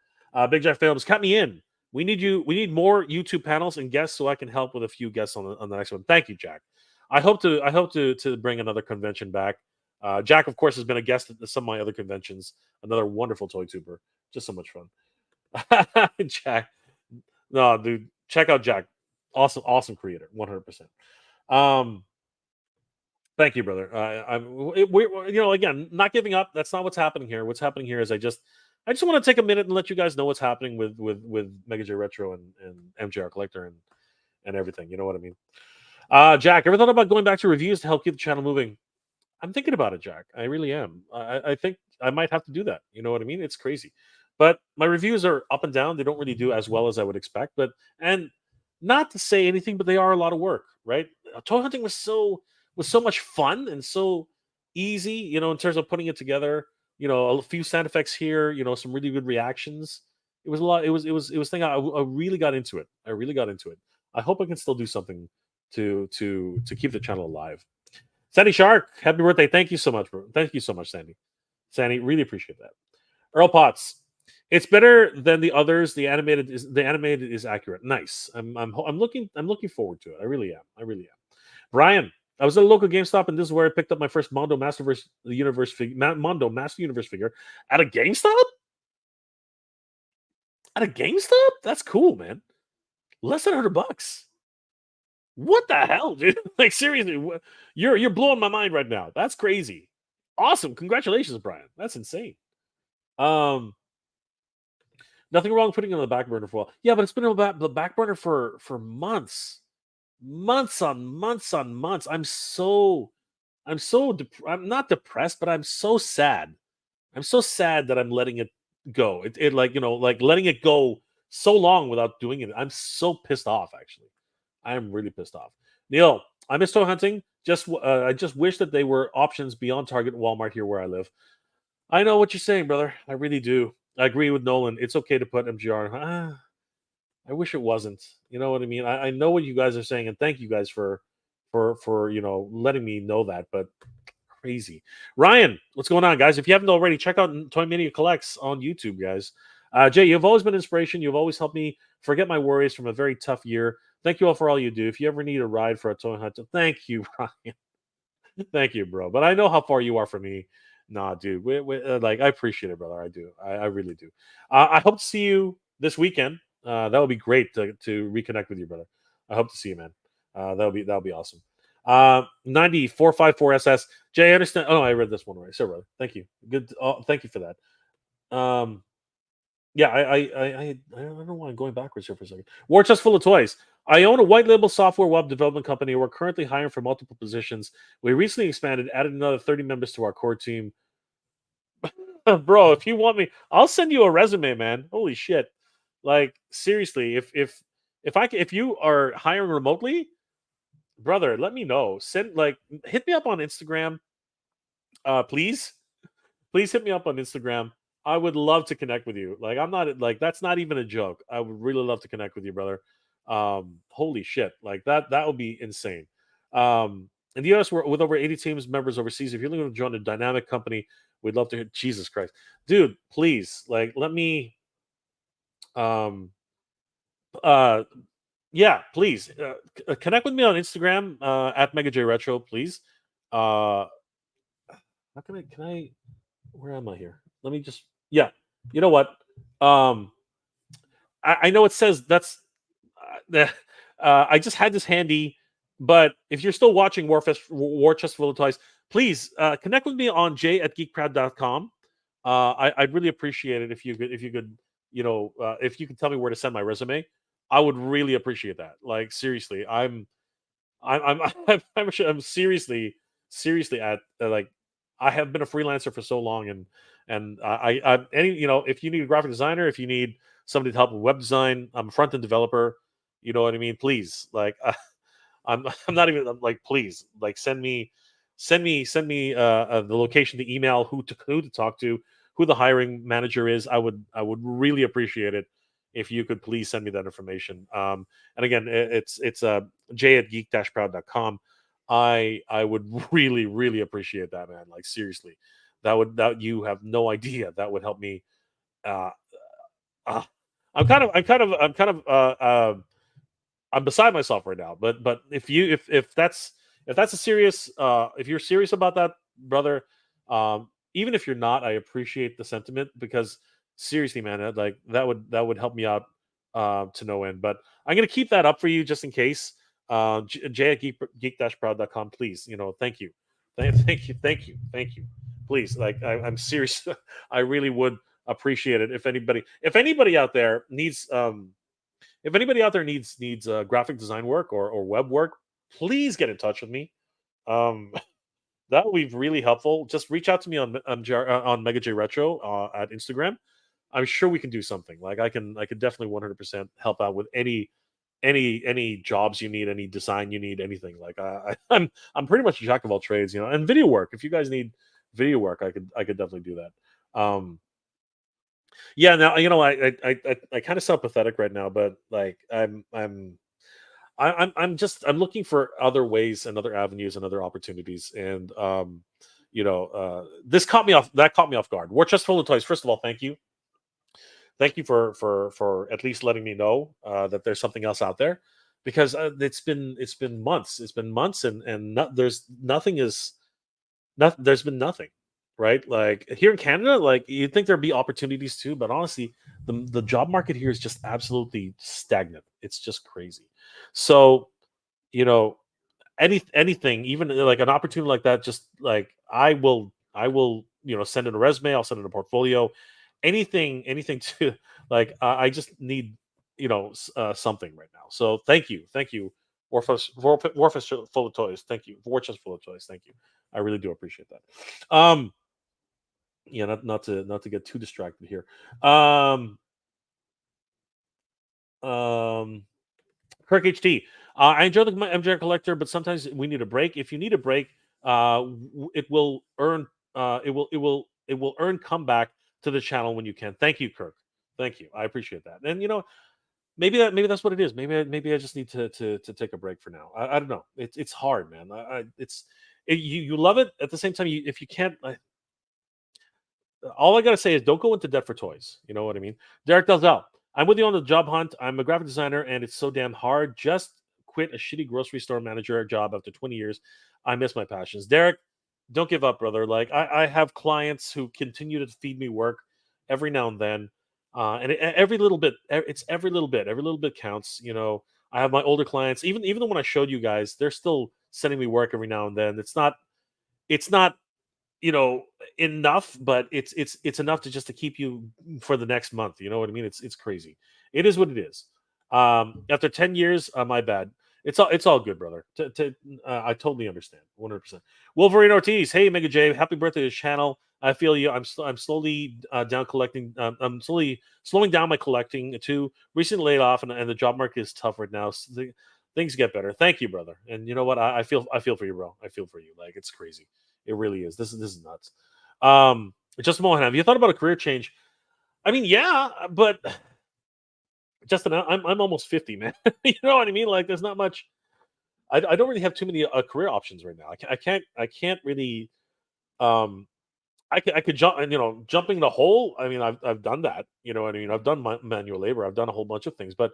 Big Jack Films, cut me in. We need you. We need more YouTube panels and guests so I can help with a few guests on the next one. Thank you, Jack. I hope to bring another convention back. Jack, of course, has been a guest at some of my other conventions. Another wonderful toy tuber. Just so much fun. Jack. No, dude. Check out Jack. Awesome creator. 100%. Thank you, brother. We're again not giving up. That's not what's happening here. What's happening here is I just want to take a minute and let you guys know what's happening with Mega J Retro and MJR Collector and everything. You know what I mean? Jack, ever thought about going back to reviews to help keep the channel moving? I'm thinking about it, Jack. I really am. I think I might have to do that. You know what I mean? It's crazy, but my reviews are up and down. They don't really do as well as I would expect. And not to say anything, but they are a lot of work, right? Toy hunting was so much fun and so easy. In terms of putting it together. A few sound effects here. Some really good reactions. It was a lot. It was thing. I really got into it. I really got into it. I hope I can still do something to keep the channel alive. Sandy Shark, happy birthday. Thank you so much, bro. Thank you so much, Sandy. Sandy, really appreciate that. Earl Potts. It's better than the others. The animated is accurate. Nice. I'm looking forward to it. I really am. Brian, I was at a local GameStop and this is where I picked up my first Mondo Masterverse Universe Mondo Master Universe figure at a GameStop. At a GameStop? That's cool, man. Less than $100. What the hell, dude? Like seriously, you're blowing my mind right now. That's crazy. Awesome. Congratulations, Brian. That's insane. Nothing wrong putting it on the back burner for a while. Yeah, but it's been on the back burner for months. Months on months on months. I'm not depressed, but I'm so sad. I'm so sad that I'm letting it go. It like letting it go so long without doing it. I'm so pissed off actually. I am really pissed off. Neil, I miss toy hunting. I just wish that they were options beyond Target and Walmart here where I live. I know what you're saying, brother. I really do. I agree with Nolan. It's okay to put MGR. I wish it wasn't. You know what I mean? I know what you guys are saying, and thank you guys for letting me know that. But crazy, Ryan, what's going on, guys? If you haven't already, check out Toy Mania Collects on YouTube, guys. Jay, you've always been inspiration. You've always helped me forget my worries from a very tough year. Thank you all for all you do. If you ever need a ride for a toy hunt, thank you, Ryan. Thank you, bro. But I know how far you are from me. Nah, dude. Like I appreciate it, brother. I do. I really do. I hope to see you this weekend. That would be great to reconnect with you, brother. I hope to see you, man. That'll be awesome. 9454 SS. Jay, I understand. Oh, I read this one right. So, brother. Thank you. Good. Thank you for that. Yeah, I don't know why I'm going backwards here for a second. War Chest Full of Toys. I own a white label software web development company. We're currently hiring for multiple positions. We recently expanded, added another 30 members to our core team. Bro, if you want me, I'll send you a resume, man. Holy shit. Like seriously, if you are hiring remotely, brother, let me know. Hit me up on Instagram. Please hit me up on Instagram. I would love to connect with you. Like I'm not like that's not even a joke. I would really love to connect with you, brother. Holy shit. Like that would be insane. In the US, we're with over 80 teams members overseas. If you're looking to join a dynamic company, we'd love to hear. Jesus Christ. Dude, please, like let me yeah, please connect with me on Instagram at MegaJRetro, please. How can I where am I here? Let me just yeah. You know what? I know it says that's I just had this handy, but if you're still watching War Chest Full of Toys, please connect with me on j@geekproud.com. I'd really appreciate it if you could, if you could tell me where to send my resume. I would really appreciate that. Like seriously, I'm I'm seriously at like I have been a freelancer for so long, and I any if you need a graphic designer, if you need somebody to help with web design, I'm a front end developer. You know what I mean? Please, like I'm not even I'm like please like send me the location, the email, who to talk to, who the hiring manager is. I would really appreciate it if you could please send me that information. And again, it's j@geek-proud.com. I would really appreciate that, man. Like seriously, that you have no idea that would help me. Uh, uh, I'm beside myself right now. But if that's a serious if you're serious about that, brother, even if you're not, I appreciate the sentiment because seriously, man, that would help me out to no end. But I'm gonna keep that up for you just in case. J at geek-proud.com, please. Thank you, thank you. Please, like I'm serious. I really would appreciate it if anybody out there needs graphic design work or web work, please get in touch with me. Um, that would be really helpful. Just reach out to me on Mega J Retro at Instagram. I'm sure we can do something. Like I can definitely 100% help out with any jobs you need, any design you need, anything. Like I'm pretty much a jack of all trades, and video work. If you guys need video work, I could definitely do that. Yeah, now I kind of sound pathetic right now, but like I'm looking for other ways and other avenues and other opportunities, and this caught me off. That caught me off guard. War chest full of toys. First of all, thank you for at least letting me know that there's something else out there, because it's been months. It's been months, and there's nothing is not there's been nothing, right? Like here in Canada, like you'd think there'd be opportunities too, but honestly, the job market here is just absolutely stagnant. It's just crazy. So, you know, anything, even like an opportunity like that, just like I will send in a resume, I'll send in a portfolio, anything to like I just need something right now. So thank you. Warfus full of toys. Thank you. War chest full of toys. Thank you. I really do appreciate that. Yeah, not to get too distracted here. Um, um, Kirk HT. I enjoy the MJR Collector, but sometimes we need a break. If you need a break, it will earn comeback to the channel when you can. Thank you, Kirk. Thank you. I appreciate that. And maybe that's what it is. Maybe I just need to take a break for now. I don't know. It's hard, man. You love it at the same time. If you can't, all I gotta say is don't go into debt for toys. You know what I mean? Derek Dalzell. I'm with you on the job hunt. I'm a graphic designer, and it's so damn hard. Just quit a shitty grocery store manager job after 20 years. I miss my passions. Derek, don't give up, brother. Like I have clients who continue to feed me work every now and then, and every little bit. It's every little bit. Every little bit counts. I have my older clients. Even the one I showed you guys, they're still sending me work every now and then. It's not you know enough, but it's enough to keep you for the next month. You know what I mean? It's crazy. It is what it is. After 10 years, my bad. It's all good, brother. I totally understand 100%. Wolverine Ortiz. Hey, Mega J, happy birthday to the channel. I feel you. I'm slowly down collecting. I'm slowly slowing down my collecting too. Recently laid off, and the job market is tough right now. So things get better. Thank you, brother. And you know what? I feel for you, bro. I feel for you. Like it's crazy. It really is. This is nuts. Justin Mohan, have you thought about a career change? I mean, yeah, but Justin, I'm almost 50, man. You know what I mean? Like, there's not much. I don't really have too many career options right now. I can't really. Um, I could jump, and jumping the hole. I mean, I've done that. You know what I mean? I've done manual labor. I've done a whole bunch of things. But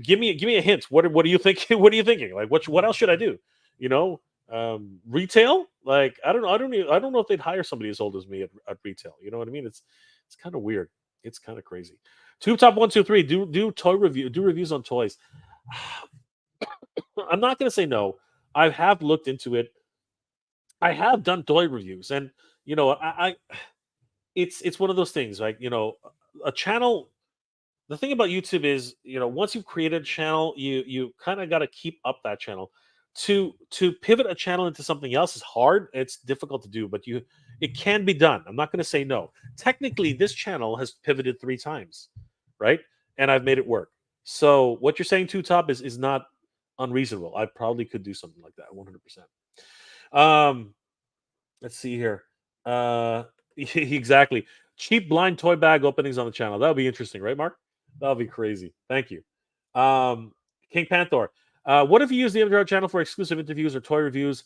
give me a hint. What are you thinking? What are you thinking? Like, what else should I do? You know, retail. Like, I don't know. I don't know if they'd hire somebody as old as me at retail. You know what I mean? It's kind of weird. It's kind of crazy. Tube top 123. Do toy review. Do reviews on toys. I'm not gonna say no. I have looked into it. I have done toy reviews, and you know, it's one of those things, like, a channel. The thing about YouTube is, once you've created a channel, you kind of got to keep up that channel. To pivot a channel into something else is hard. It's difficult to do, but it can be done. I'm not going to say no. Technically, this channel has pivoted 3 times, right? And I've made it work. So what you're saying, Two Top, is not unreasonable. I probably could do something like that, 100%. Um, let's see here. Exactly. Cheap blind toy bag openings on the channel. That would be interesting, right, Mark? That would be crazy. Thank you. Um, King Panther. What if you use the MJR channel for exclusive interviews or toy reviews?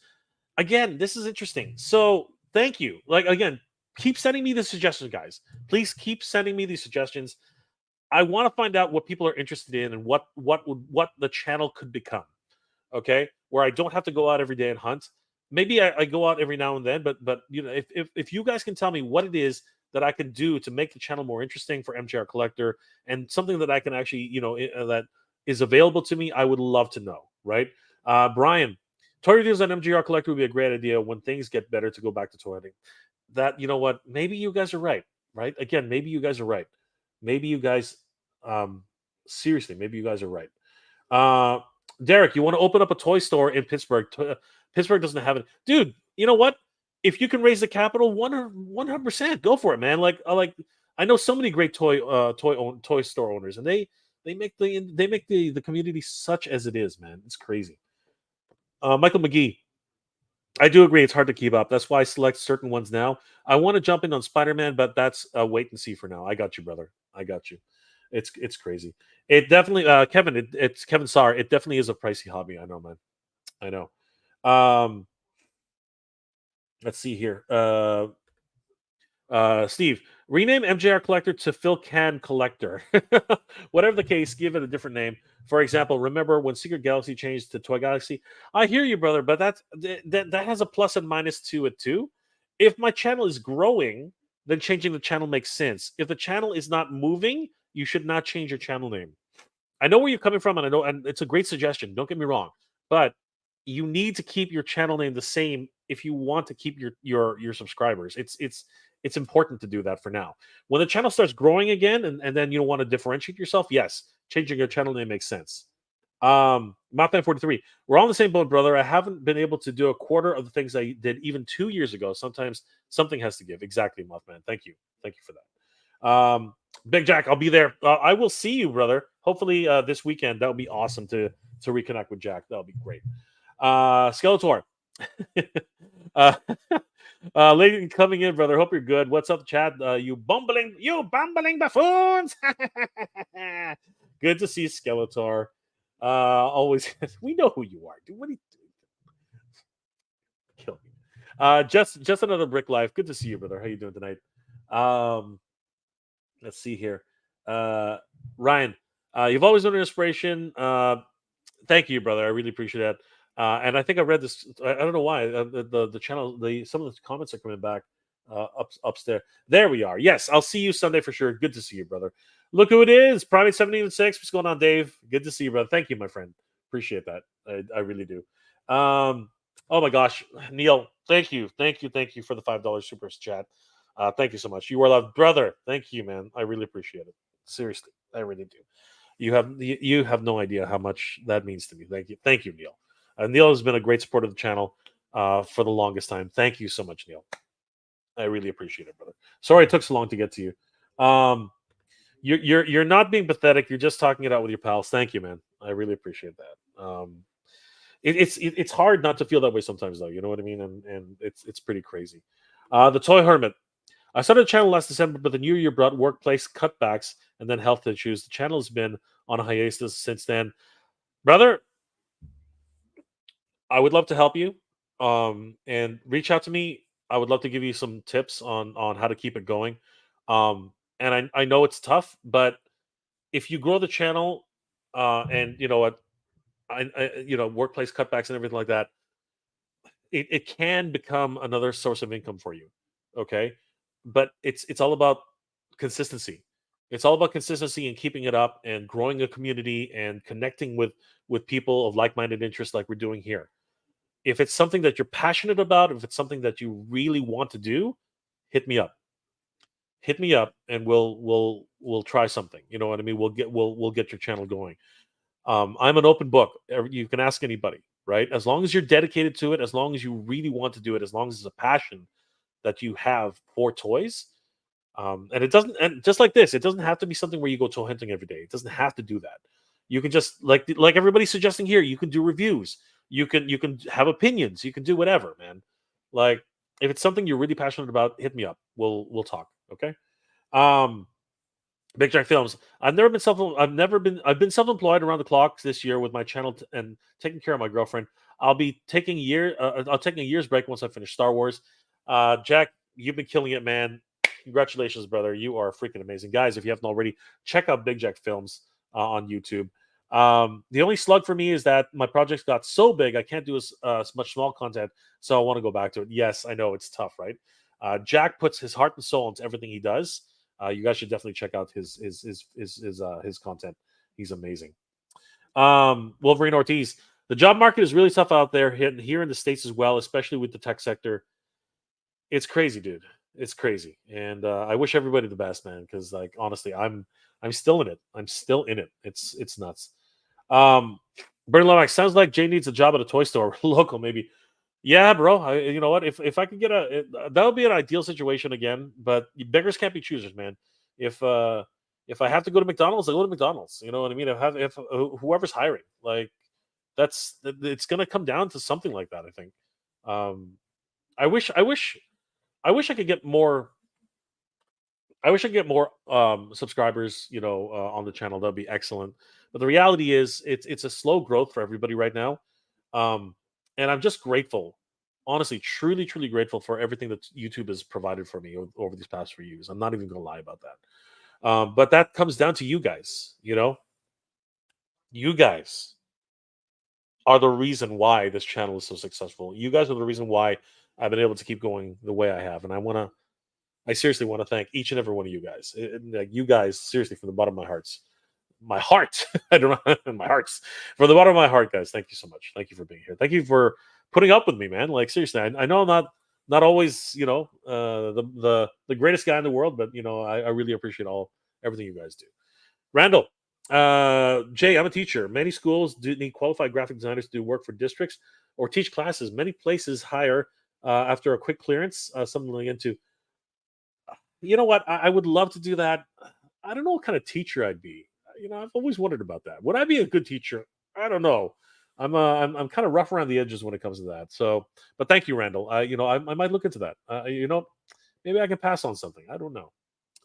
Again, this is interesting. So thank you. Like, again, keep sending me the suggestions, guys. Please keep sending me these suggestions. I want to find out what people are interested in and what the channel could become. Okay, where I don't have to go out every day and hunt. Maybe I go out every now and then, but if you guys can tell me what it is that I can do to make the channel more interesting for MJR Collector and something that I can actually, that is available to me, I would love to know. Right, Brian, toy reviews on MJR Collector would be a great idea when things get better to go back to toy hunting. That, you know what? Maybe you guys are right. Right, again, maybe you guys are right. Maybe you guys, um, seriously, maybe you guys are right. Uh, Derek, you want to open up a toy store in Pittsburgh? Pittsburgh doesn't have it, dude. You know what? If you can raise the capital, 100%, go for it, man. I know so many great toy store owners, and they make the community such as it is, man. It's crazy. Michael McGee, I do agree. It's hard to keep up. That's why I select certain ones now. I want to jump in on Spider Man, but that's a wait and see for now. I got you, brother. I got you. It's crazy. It definitely, Kevin. It's Kevin Sarr. It definitely is a pricey hobby. I know, man. I know. Um, let's see here. Steve, rename MJR Collector to Phil Can Collector. Whatever the case, give it a different name. For example, remember when Secret Galaxy changed to Toy Galaxy? I hear you, brother, but that has a plus and minus to it too. If my channel is growing, then changing the channel makes sense. If the channel is not moving, you should not change your channel name. I know where you're coming from, and I know, and it's a great suggestion. Don't get me wrong, but you need to keep your channel name the same if you want to keep your subscribers. It's important to do that for now. When the channel starts growing again, and then you want to differentiate yourself, yes, changing your channel name makes sense. Mothman 43. We're all in the same boat, brother. I haven't been able to do a quarter of the things I did even 2 years ago. Sometimes something has to give. Exactly, Mothman. Thank you. Thank you for that. Big Jack, I'll be there. I will see you, brother. Hopefully this weekend. That would be awesome to reconnect with Jack. That would be great. Skeletor. uh, lady coming in, brother. Hope you're good. What's up, Chad? You bumbling buffoons. Good to see Skeletor. Always, we know who you are, dude. What are you doing? Kill me. Just another brick life. Good to see you, brother. How you doing tonight? Um, let's see here. Uh, Ryan, you've always been an inspiration. Thank you, brother. I really appreciate that. And I think I read this. I don't know why the channel. Some of the comments are coming back upstairs. There we are. Yes, I'll see you Sunday for sure. Good to see you, brother. Look who it is. Primate 17 and 6. What's going on, Dave? Good to see you, brother. Thank you, my friend. Appreciate that. I really do. Oh my gosh, Neil. Thank you for the $5 super chat. Thank you so much. You are loved, brother. Thank you, man. I really appreciate it. Seriously, I really do. You have no idea how much that means to me. Thank you, Neil. Neil has been a great supporter of the channel for the longest time. Thank you so much, Neil. I really appreciate it, brother. Sorry it took so long to get to you. You're not being pathetic. You're just talking it out with your pals. Thank you, man. I really appreciate that. It's hard not to feel that way sometimes, though. You know what I mean? And it's pretty crazy. The Toy Hermit. I started a channel last December, but the new year brought workplace cutbacks and then health issues. The channel has been on a hiatus since then. Brother, I would love to help you. And reach out to me. I would love to give you some tips on how to keep it going. And I know it's tough, but if you grow the channel, and you know what, workplace cutbacks and everything like that, it can become another source of income for you. Okay, but it's all about consistency. It's all about consistency and keeping it up and growing a community and connecting with people of like-minded interests like we're doing here. If it's something that you're passionate about, if it's something that you really want to do, hit me up. hit me up and we'll try something. You know what I mean? We'll get your channel going. I'm an open book. You can ask anybody, right? As long as you're dedicated to it, as long as you really want to do it, as long as it's a passion that you have for toys. And it doesn't, and just like this, it doesn't have to be something where you go toy hunting every day. It doesn't have to do that. You can just like everybody's suggesting here. You can do reviews. You can have opinions. You can do whatever, man. Like if it's something you're really passionate about, hit me up. We'll talk. Okay. Um, Big Jack Films. I've been self-employed around the clock this year with my channel and taking care of my girlfriend. I'll take a year's break once I finish Star Wars. Jack, you've been killing it, man. Congratulations, brother. You are freaking amazing. Guys, if you haven't already, check out Big Jack Films on YouTube. The only slug for me is that my projects got so big I can't do as much small content, so I want to go back to it. Yes, I know it's tough, right? Jack puts his heart and soul into everything he does. You guys should definitely check out his content. He's amazing. Wolverine Ortiz. The job market is really tough out there, here in the States as well, especially with the tech sector. It's crazy, dude. It's crazy, and I wish everybody the best, man. Because like honestly, I'm still in it. I'm still in it. It's nuts. Bernie Lomax sounds like Jay needs a job at a toy store, local maybe. Yeah, bro. You know what? If I could get that would be an ideal situation again. But beggars can't be choosers, man. If uh if I have to go to McDonald's, I go to McDonald's. You know what I mean? If whoever's hiring, like it's gonna come down to something like that. I think. Um, I wish I could get more. I wish I could get more subscribers, on the channel. That'd be excellent. But the reality is, it's a slow growth for everybody right now, um, and I'm just grateful, honestly, truly, truly grateful for everything that YouTube has provided for me over these past few years. I'm not even gonna lie about that. But that comes down to you guys. You guys are the reason why this channel is so successful. You guys are the reason why I've been able to keep going the way I have, and I seriously want to thank each and every one of you guys. Like you guys, seriously, from the bottom of my heart. I don't know, my hearts, from the bottom of my heart, guys. Thank you so much. Thank you for being here. Thank you for putting up with me, man. Like seriously, I know I'm not always, the greatest guy in the world, but I really appreciate everything you guys do. Randall, Jay, I'm a teacher. Many schools do need qualified graphic designers to do work for districts or teach classes. Many places hire after a quick clearance, something into. You know what? I would love to do that. I don't know what kind of teacher I'd be. I've always wondered about that. Would I be a good teacher? I don't know. I'm kind of rough around the edges when it comes to that. So, but thank you, Randall. I might look into that. Maybe I can pass on something. I don't know.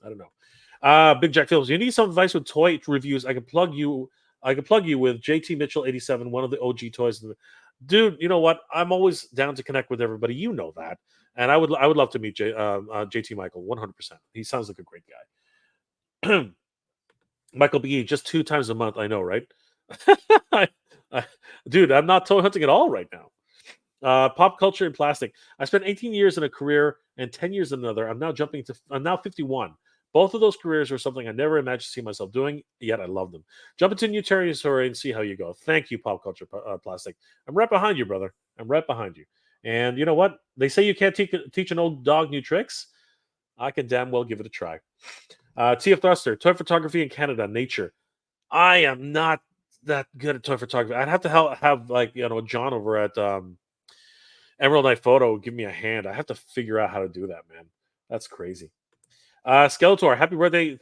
I don't know. Big Jack Films. You need some advice with toy reviews? I can plug you. I can plug you with JT Mitchell 87, one of the OG toys. Dude, you know what? I'm always down to connect with everybody. You know that, and I would love to meet JT Michael 100%. He sounds like a great guy. Michael B. Just 2 times a month. I know, right? I, I, dude, I'm not toy hunting at all right now. Pop culture and plastic. I spent 18 years in a career and 10 years in another. I'm now 51. Both of those careers were something I never imagined to see myself doing, yet I love them. Jump into new territory and see how you go. Thank you, Pop Culture Plastic. I'm right behind you, brother. I'm right behind you. And you know what? They say you can't teach an old dog new tricks. I can damn well give it a try. TF Thruster, toy photography in Canada, nature. I am not that good at toy photography. I'd have to have like John over at Emerald Knight Photo give me a hand. I have to figure out how to do that, man. That's crazy. Skeletor, happy birthday!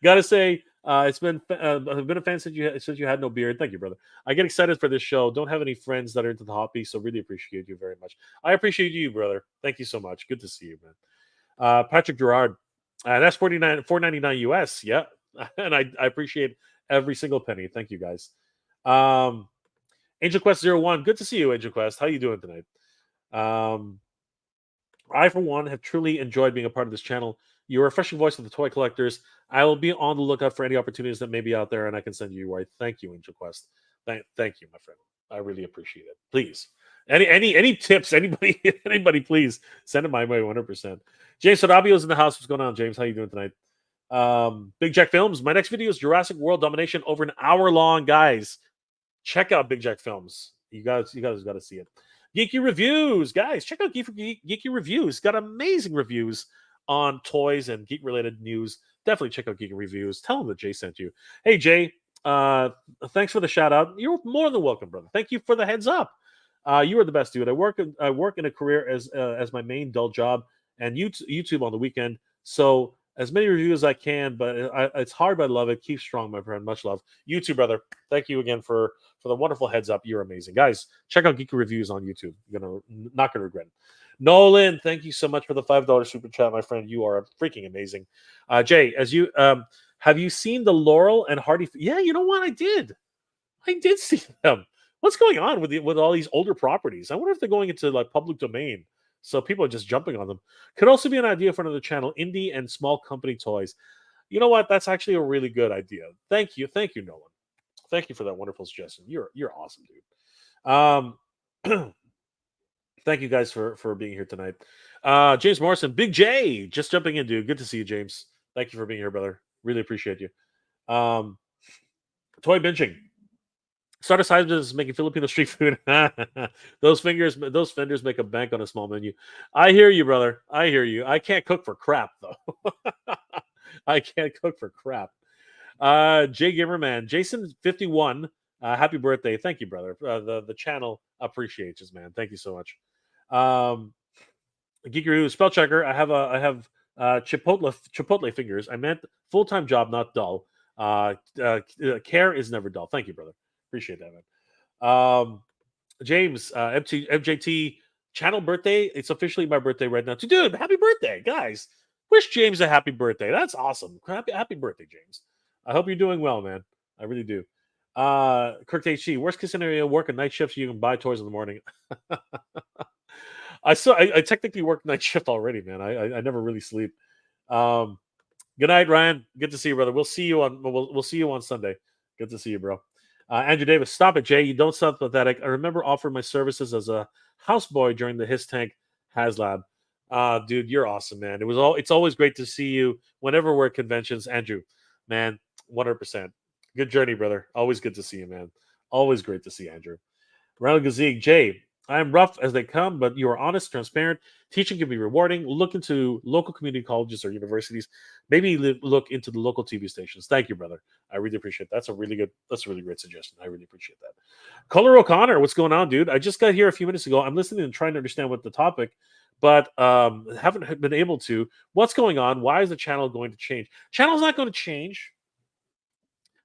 Gotta say, I've been a fan since you had no beard. Thank you, brother. I get excited for this show. Don't have any friends that are into the hobby, so really appreciate you very much. I appreciate you, brother. Thank you so much. Good to see you, man. Patrick Gerard, that's 4.99 US. Yeah, and I appreciate every single penny. Thank you, guys. Angel Quest 01, good to see you, Angel Quest. How you doing tonight? I, for one, have truly enjoyed being a part of this channel. You're a refreshing voice of the toy collectors. I will be on the lookout for any opportunities that may be out there, and I can send you right. Thank you, Angel Quest. Thank you, my friend. I really appreciate it. Please, any tips? Anybody, please send it my way. 100%. James Sarabio's in the house. What's going on, James? How you doing tonight? Big Jack Films. My next video is Jurassic World Domination, over an hour long, guys. Check out Big Jack Films. You guys got to see it. Geeky Reviews, guys. Check out Geeky Reviews. Got amazing reviews on toys and geek related news, definitely check out Geek Reviews. Tell them that Jay sent you. Hey Jay, thanks for the shout out. You're more than welcome, brother. Thank you for the heads up. You are the best, dude. I work in a career as my main dull job, and YouTube on the weekend. So as many reviews as I can, but it's hard, but I love it. Keep strong, my friend. Much love. You too, brother. Thank you again for the wonderful heads up. You're amazing, guys. Check out Geek Reviews on YouTube. You're not gonna regret it. Nolan, thank you so much for the $5 super chat, my friend. You are freaking amazing. Jay, as you have you seen the Laurel and Hardy? Yeah, you know what? I did. I did see them. What's going on with all these older properties? I wonder if they're going into like public domain, so people are just jumping on them. Could also be an idea for another channel: indie and small company toys. You know what? That's actually a really good idea. Thank you, Nolan. Thank you for that wonderful suggestion. You're awesome, dude. Thank you guys for being here tonight. James Morrison, Big J, just jumping in, dude. Good to see you, James. Thank you for being here, brother. Really appreciate you. Toy binging. Start a side business making Filipino street food. those vendors make a bank on a small menu. I hear you, brother. I hear you. I can't cook for crap though. I can't cook for crap. Jay Gamerman, Jason 51. Happy birthday. Thank you, brother. The channel appreciates us, man. Thank you so much. Geekaroo spell checker. I have Chipotle fingers. I meant full-time job, not dull. Care is never dull. Thank you, brother. Appreciate that, man. James, MJT channel birthday. It's officially my birthday right now. Dude, happy birthday, guys. Wish James a happy birthday. That's awesome. Happy birthday, James. I hope you're doing well, man. I really do. Kirk HC, worst case scenario, work a night shift so you can buy toys in the morning. I technically work night shift already, man. I never really sleep. Good night, Ryan. Good to see you, brother. We'll see you on Sunday. Good to see you, bro. Andrew Davis, stop it, Jay. You don't sound pathetic. I remember offering my services as a houseboy during the His Tank HasLab. Dude, you're awesome, man. It's always great to see you whenever we're at conventions. Andrew, man, 100%. Good journey, brother. Always good to see you, man. Always great to see Andrew. Ronald Gazik, Jay, I am rough as they come, but you are honest, transparent. Teaching can be rewarding. Look into local community colleges or universities. Maybe look into the local TV stations. Thank you, brother. I really appreciate that. That's a really great suggestion. I really appreciate that. Color O'Connor, what's going on, dude? I just got here a few minutes ago. I'm listening and trying to understand what the topic, but haven't been able to. What's going on? Why is the channel going to change? Channel's not going to change.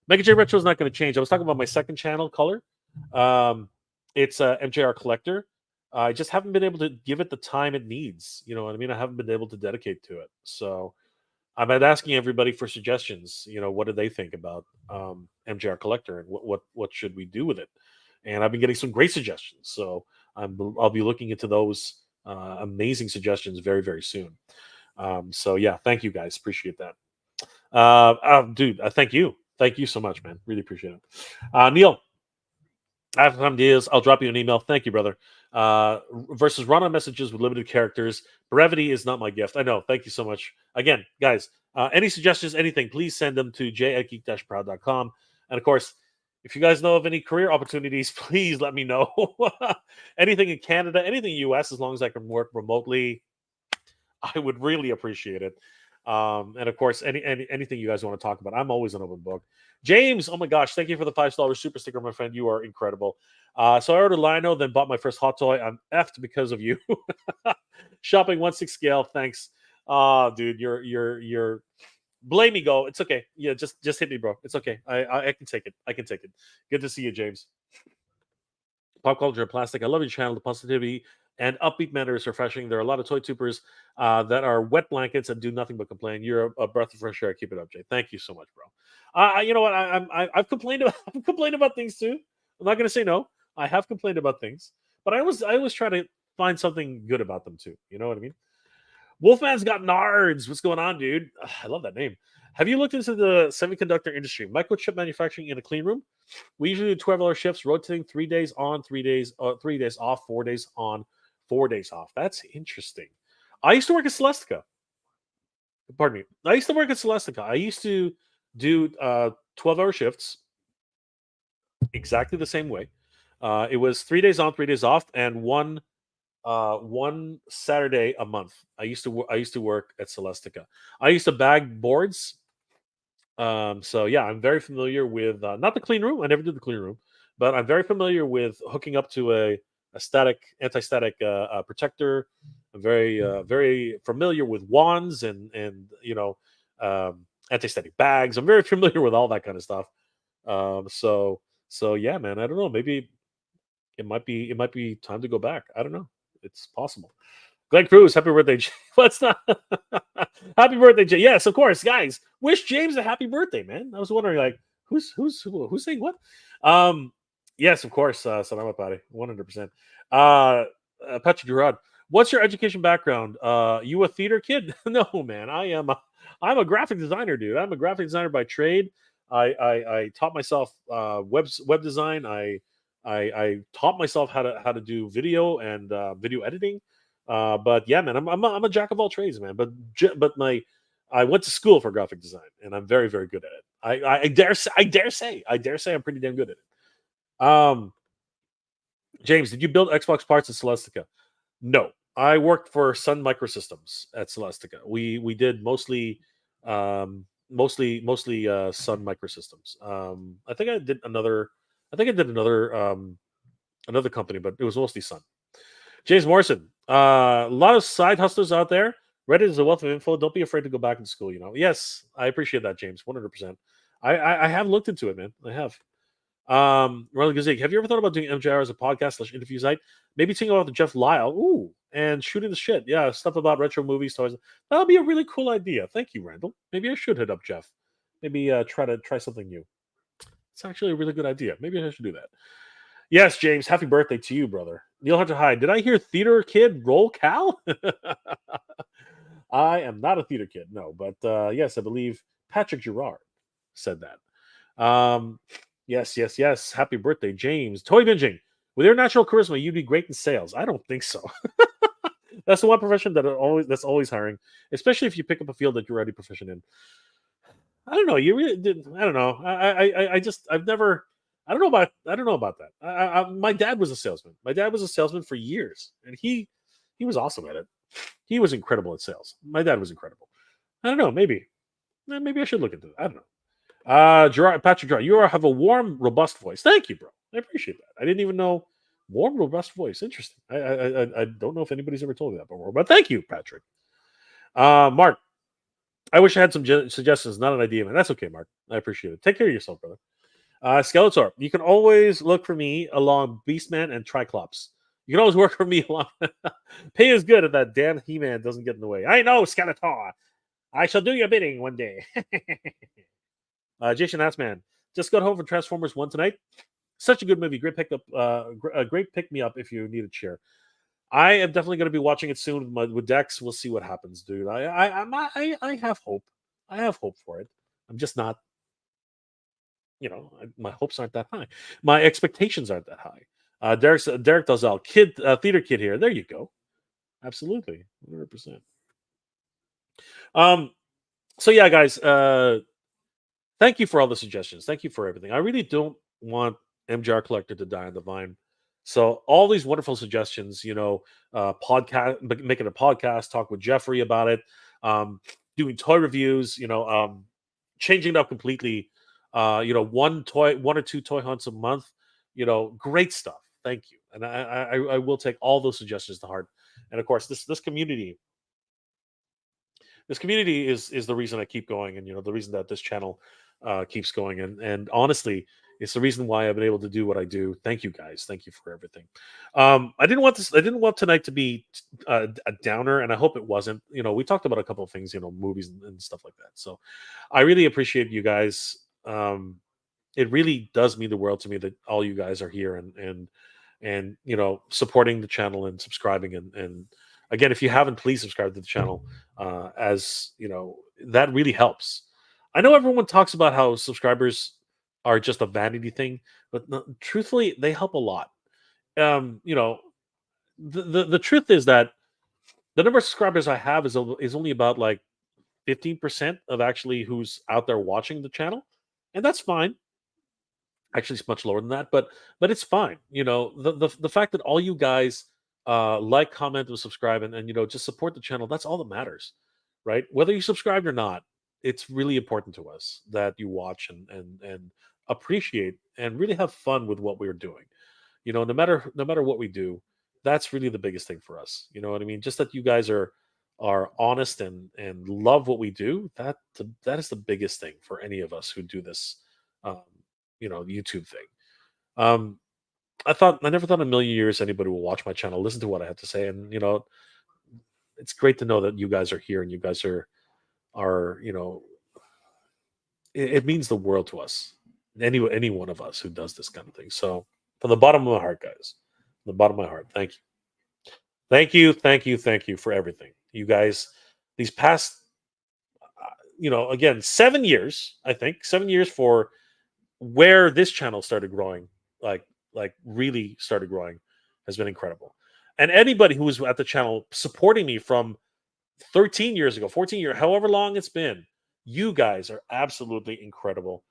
Mega J Retro is not going to change. I was talking about my second channel, Color. It's MJR Collector. I just haven't been able to give it the time it needs. You know what I mean? I haven't been able to dedicate to it. So I've been asking everybody for suggestions. You know, what do they think about MJR Collector and what should we do with it? And I've been getting some great suggestions. So I'll be looking into those amazing suggestions very, very soon. So yeah, thank you guys. Appreciate that. Dude, thank you. Thank you so much, man. Really appreciate it. Neil, after some deals, I'll drop you an email. Thank you, brother. Versus run on messages with limited characters. Brevity is not my gift. I know. Thank you so much. Again, guys, any suggestions, anything, please send them to j@geek-proud.com. And of course, if you guys know of any career opportunities, please let me know. Anything in Canada, anything in US, as long as I can work remotely, I would really appreciate it. And of course, anything you guys want to talk about, I'm always an open book. James, oh my gosh, thank you for the $5 super sticker, my friend. You are incredible. So I ordered Lino, then bought my first hot toy. I'm effed because of you. Shopping 1/6 scale, thanks. Dude, you're blame me, go. It's okay. Yeah, just hit me, bro. It's okay. I can take it. I can take it. Good to see you, James. Pop culture and plastic. I love your channel. The positivity and upbeat manner is refreshing. There are a lot of toy tubers that are wet blankets and do nothing but complain. You're a breath of fresh air. Keep it up, Jay. Thank you so much, bro. You know what? I've complained about I've complained about things too. I'm not going to say no. I have complained about things, but I always try to find something good about them too. You know what I mean? Wolfman's got nards. What's going on, dude? Ugh, I love that name. Have you looked into the semiconductor industry, microchip manufacturing in a clean room? We usually do 12-hour shifts, rotating 3 days on, 3 days, 3 days off, 4 days on, 4 days off. That's interesting. I used to work at Celestica. Pardon me. I used to work at Celestica. I used to do 12-hour shifts exactly the same way. It was 3 days on, 3 days off, and one one Saturday a month. I used to work at Celestica. I used to bag boards. So yeah, I'm very familiar with not the clean room. I never did the clean room, but I'm very familiar with hooking up to a static anti-static protector. I'm very familiar with wands and anti-static bags. I'm very familiar with all that kind of stuff. So yeah, man. I don't know. Maybe it might be time to go back. I don't know. It's possible. Glenn Cruz, happy birthday. Let's not. Happy birthday, Jay. Yes, of course, guys. Wish James a happy birthday, man. I was wondering, like, who's saying what? Um, yes, of course. Salamat pare, 100%. Patrick Gerard, what's your education background? You a theater kid? No, man. I'm a graphic designer, dude. I'm a graphic designer by trade. I taught myself web design. I taught myself how to do video and video editing. But yeah, man, I'm a jack of all trades, man. But my I went to school for graphic design, and I'm very good at it. I dare say I'm pretty damn good at it. James, did you build Xbox parts at Celestica? No, I worked for Sun Microsystems at Celestica. We did mostly Sun Microsystems. I think I did another. I think I did another company, but it was mostly Sun. James Morrison, a lot of side hustlers out there. Reddit is a wealth of info. Don't be afraid to go back in school. Yes, I appreciate that, James. 100%. I have looked into it, man. I have. Ronald Gazik, have you ever thought about doing MJR as a podcast / interview site? Maybe thinking about the Jeff Lyle. Ooh, and shooting the shit. Yeah, stuff about retro movies, toys. That'll be a really cool idea. Thank you, Randall. Maybe I should hit up Jeff. Maybe try something new. It's actually a really good idea. Maybe I should do that. Yes, James. Happy birthday to you, brother. Neil Hunter Hyde. Did I hear theater kid roll Cal? I am not a theater kid, no, but yes, I believe Patrick Gerard said that. Yes. Happy birthday, James. Toy binging. With your natural charisma, you'd be great in sales. I don't think so. That's the one profession that's always hiring, especially if you pick up a field that you're already proficient in. I don't know. You really did. I don't know. I just I've never. I don't know about that. My dad was a salesman. My dad was a salesman for years, and he was awesome at it. He was incredible at sales. My dad was incredible. I don't know. Maybe I should look into it. I don't know. Patrick Gerard, have a warm, robust voice. Thank you, bro. I appreciate that. I didn't even know warm, robust voice. Interesting. I don't know if anybody's ever told me that before, but thank you, Patrick. Mark, I wish I had some suggestions, not an idea, man. That's okay, Mark. I appreciate it. Take care of yourself, brother. Skeletor, you can always look for me along Beastman and Triclops. You can always work for me along. Pay is good if that damn He-Man doesn't get in the way. I know, Skeletor. I shall do your bidding one day. Jason Assman, just got home from Transformers 1 tonight. Such a good movie. Great pick up. A great pick me up if you need a chair. I am definitely going to be watching it soon with Dex. We'll see what happens, dude. I have hope. I have hope for it. I'm just not. My hopes aren't that high. My expectations aren't that high. Derek Dozell, theater kid here. There you go. Absolutely, 100%. So yeah, guys. Thank you for all the suggestions. Thank you for everything. I really don't want MJR Collector to die on the vine. So all these wonderful suggestions, podcast, making a podcast, talk with Jeffrey about it, doing toy reviews, changing it up completely. One or two toy hunts a month. Great stuff. Thank you, and I will take all those suggestions to heart. And of course, this community is the reason I keep going, and the reason that this channel keeps going, and honestly, it's the reason why I've been able to do what I do. Thank you, guys. Thank you for everything. I didn't want tonight to be a downer, and I hope it wasn't. We talked about a couple of things, movies and stuff like that. So I really appreciate you guys. It really does mean the world to me that all you guys are here and supporting the channel and subscribing and again, if you haven't, please subscribe to the channel. As that really helps. I know everyone talks about how subscribers are just a vanity thing, but no, truthfully, they help a lot. The truth is that the number of subscribers I have is only about like 15% of actually who's out there watching the channel, and that's fine. Actually, it's much lower than that, but it's fine. The fact that all you guys like, comment, and subscribe, and just support the channel. That's all that matters, right? Whether you subscribed or not, it's really important to us that you watch and appreciate and really have fun with what we're doing. No matter what we do, that's really the biggest thing for us. You know what I mean? Just that you guys are honest and love what we do. That is the biggest thing for any of us who do this, um, YouTube thing. Um, I never thought in a million years anybody will watch my channel, listen to what I have to say, and it's great to know that you guys are here and you guys are it means the world to us. Any one of us who does this kind of thing. So from the bottom of my heart, guys, from the bottom of my heart, thank you, thank you, thank you, thank you for everything, you guys. These past, again, 7 years, I think 7 years for where this channel started growing, like really started growing, has been incredible. And anybody who was at the channel supporting me from 13 years ago, 14 years, however long it's been, you guys are absolutely incredible.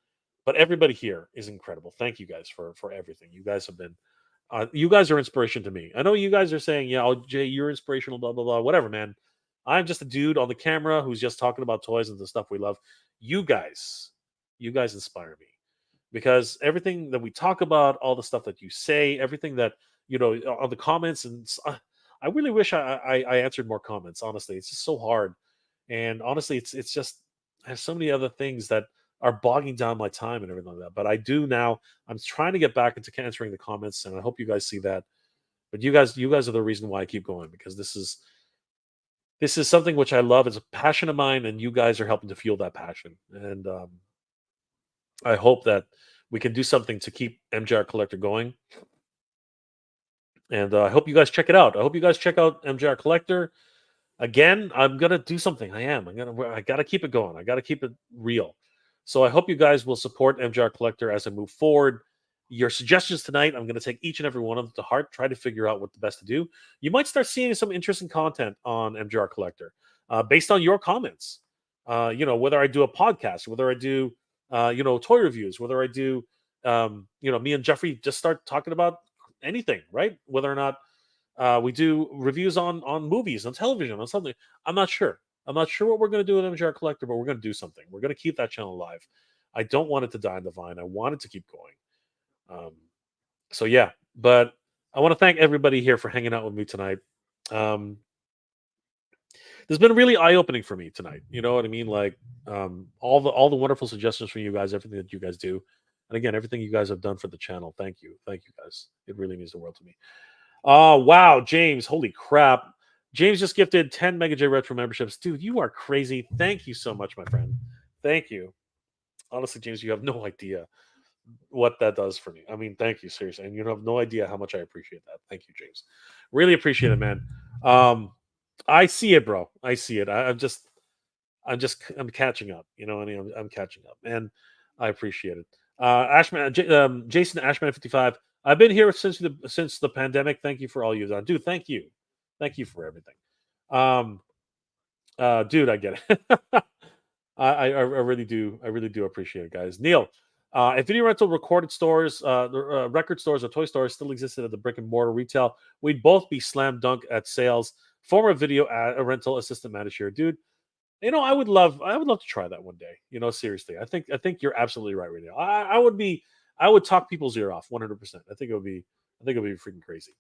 But everybody here is incredible. Thank you guys for everything. You guys have been, you guys are inspiration to me. I know you guys are saying, yeah, oh, Jay, you're inspirational, blah blah blah, whatever, man. I'm just a dude on the camera who's just talking about toys and the stuff we love. You guys, you guys inspire me because everything that we talk about, all the stuff that you say, everything that on the comments, and I really wish I answered more comments. Honestly, it's just so hard, and honestly, it's just I have so many other things that are bogging down my time and everything like that. But I do now. I'm trying to get back into answering the comments, and I hope you guys see that. But you guys are the reason why I keep going because this is something which I love. It's a passion of mine, and you guys are helping to fuel that passion. And I hope that we can do something to keep MJR Collector going. And I hope you guys check it out. I hope you guys check out MJR Collector. Again, I'm gonna do something. I gotta keep it going. I gotta keep it real. So I hope you guys will support MJR Collector as I move forward. Your suggestions tonight, I'm gonna take each and every one of them to heart. Try to figure out what the best to do. You might start seeing some interesting content on MJR Collector based on your comments. Whether I do a podcast, whether I do toy reviews, whether I do me and Jeffrey just start talking about anything, right? Whether or not we do reviews on movies, on television, on something. I'm not sure. I'm not sure what we're going to do with MJR Collector, but we're going to do something. We're going to keep that channel alive. I don't want it to die in the vine. I want it to keep going. So yeah, but I want to thank everybody here for hanging out with me tonight. Um, this has been really eye opening for me tonight. You know what I mean? Like all the wonderful suggestions from you guys, everything that you guys do, and again, everything you guys have done for the channel. Thank you, guys. It really means the world to me. Oh, wow, James. Holy crap. James just gifted 10 Mega J Retro memberships. Dude, you are crazy. Thank you so much, my friend. Thank you. Honestly, James, you have no idea what that does for me. I mean, thank you, seriously. And you have no idea how much I appreciate that. Thank you, James. Really appreciate it, man. I see it, bro. I see it. I'm catching up. You know what I mean? I'm catching up, and I appreciate it. Jason Ashman 55. I've been here since the pandemic. Thank you for all you've done, dude. Thank you for everything. Dude, I get it. I really do. I really do appreciate it, guys. Neil, if video rental recorded stores, record stores, or toy stores still existed at the brick and mortar retail, we'd both be slam dunk at sales. Former video rental assistant manager, dude. I would love to try that one day. Seriously, I think you're absolutely right right now. I would talk people's ear off 100%. I think it would be freaking crazy.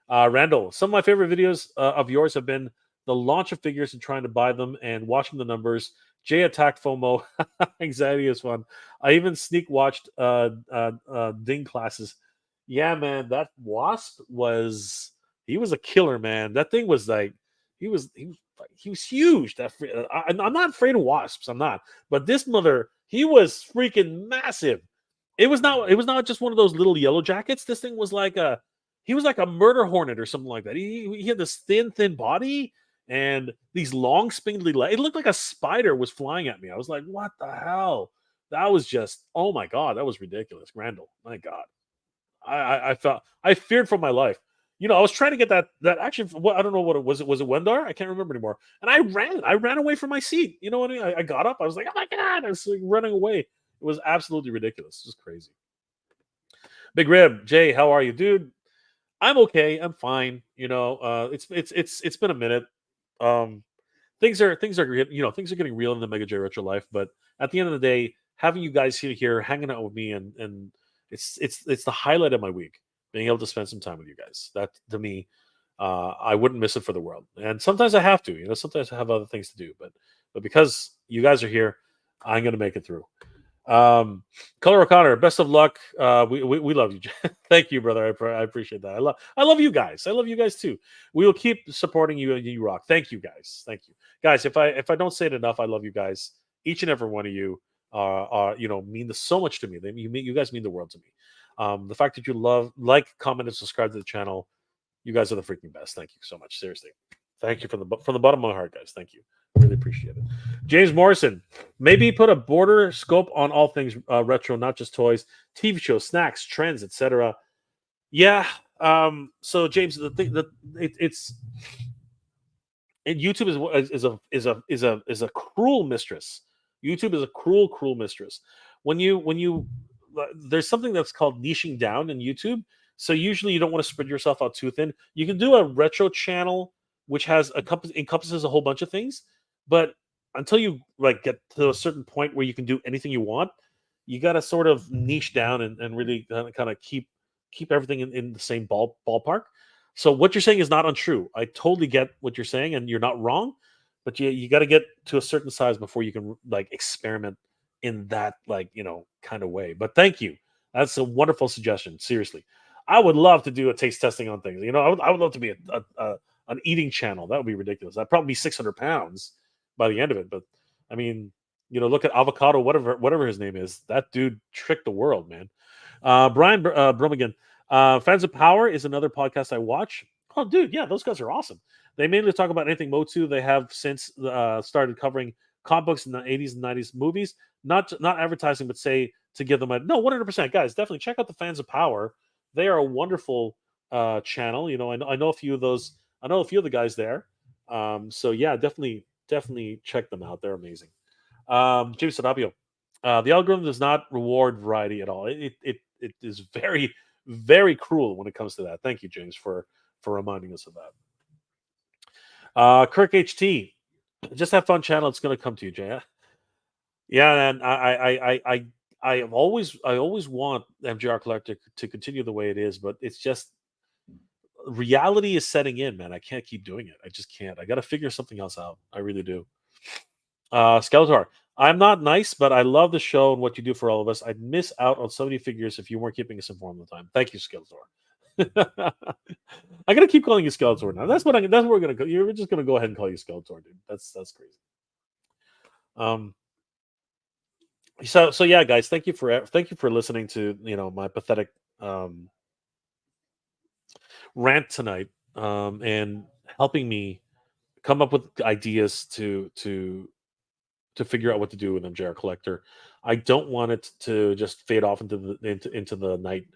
Randall, some of my favorite videos of yours have been the launch of figures and trying to buy them and watching the numbers. Jay attacked FOMO. Anxiety is fun. I even sneak watched Ding classes. Yeah, man, that wasp he was a killer, man. That thing was like he was huge. I'm not afraid of wasps. I'm not. But this mother, he was freaking massive. It was not just one of those little yellow jackets. This thing was like he was like a murder hornet or something like that. He had this thin body and these long spindly legs. It looked like a spider was flying at me. I was like, what the hell? That was just, oh my god, that was ridiculous. Randall, my god. I feared for my life. I was trying to get that action. What I don't know what it was. Was it Wendar? I can't remember anymore. And I ran. I ran away from my seat. You know what I mean? I got up. I was like, oh my god! I was like running away. It was absolutely ridiculous. Just crazy. Big Rib, Jay, how are you, dude? I'm okay. I'm fine. It's been a minute. Um, things are getting real in the Mega J Retro life. But at the end of the day, having you guys here hanging out with me, and it's the highlight of my week. Being able to spend some time with you guys. That, to me, I wouldn't miss it for the world. And sometimes I have to. Sometimes I have other things to do. But because you guys are here, I'm gonna make it through. Color O'Connor, best of luck. We love you. Thank you, brother. I appreciate that. I love you guys. I love you guys too. We will keep supporting you, and you rock. Thank you, guys. Thank you, guys. If I don't say it enough, I love you guys. Each and every one of you mean so much to me. You guys mean the world to me. The fact that you love, like, comment, and subscribe to the channel. You guys are the freaking best. Thank you so much. Seriously. Thank you from the bottom of my heart, guys. Thank you. Really appreciate it. James Morrison, maybe put a border scope on all things retro, not just toys, TV shows, snacks, trends, etc. Yeah. So James, the thing that it's and YouTube is a cruel mistress. YouTube is a cruel mistress. When you there's something that's called niching down in YouTube. So usually you don't want to spread yourself out too thin. You can do a retro channel which has encompasses a whole bunch of things, but until you like get to a certain point where you can do anything you want, you got to sort of niche down and really kind of keep everything in the same ballpark. So what you're saying is not untrue. I totally get what you're saying, and you're not wrong. But you got to get to a certain size before you can like experiment in that kind of way. But thank you. That's a wonderful suggestion. Seriously, I would love to do a taste testing on things. I would love to be an eating channel. That would be ridiculous. I'd probably be 600 pounds by the end of it. But I mean, look at Avocado, whatever his name is. That dude tricked the world, man. Brian Brummagem, Fans of Power is another podcast I watch. Oh, dude, yeah, those guys are awesome. They mainly talk about anything Motu. They have since started covering comic books in the 80s and 90s movies. Not advertising, but say to give them a no 100%. Guys, definitely check out the Fans of Power. They are a wonderful channel. I know a few of those. I know a few of the guys there. So yeah, definitely check them out. They're amazing. James Sarabio, the algorithm does not reward variety at all. It is very cruel when it comes to that. Thank you, James, for reminding us of that. Kirk HT, just have fun channel. It's going to come to you, Jay. Yeah, and I always want MJR Collector to continue the way it is, but it's just reality is setting in, man. I can't keep doing it. I just can't. I got to figure something else out. I really do. Skeletor, I'm not nice, but I love the show and what you do for all of us. I'd miss out on so many figures if you weren't keeping us informed all the time. Thank you, Skeletor. I'm gonna keep calling you Skeletor now. That's what we're gonna go. You're just gonna go ahead and call you Skeletor, dude. That's crazy. So yeah, guys, thank you for listening to my pathetic rant tonight, and helping me come up with ideas to figure out what to do with MJR Collector. I don't want it to just fade off into the night.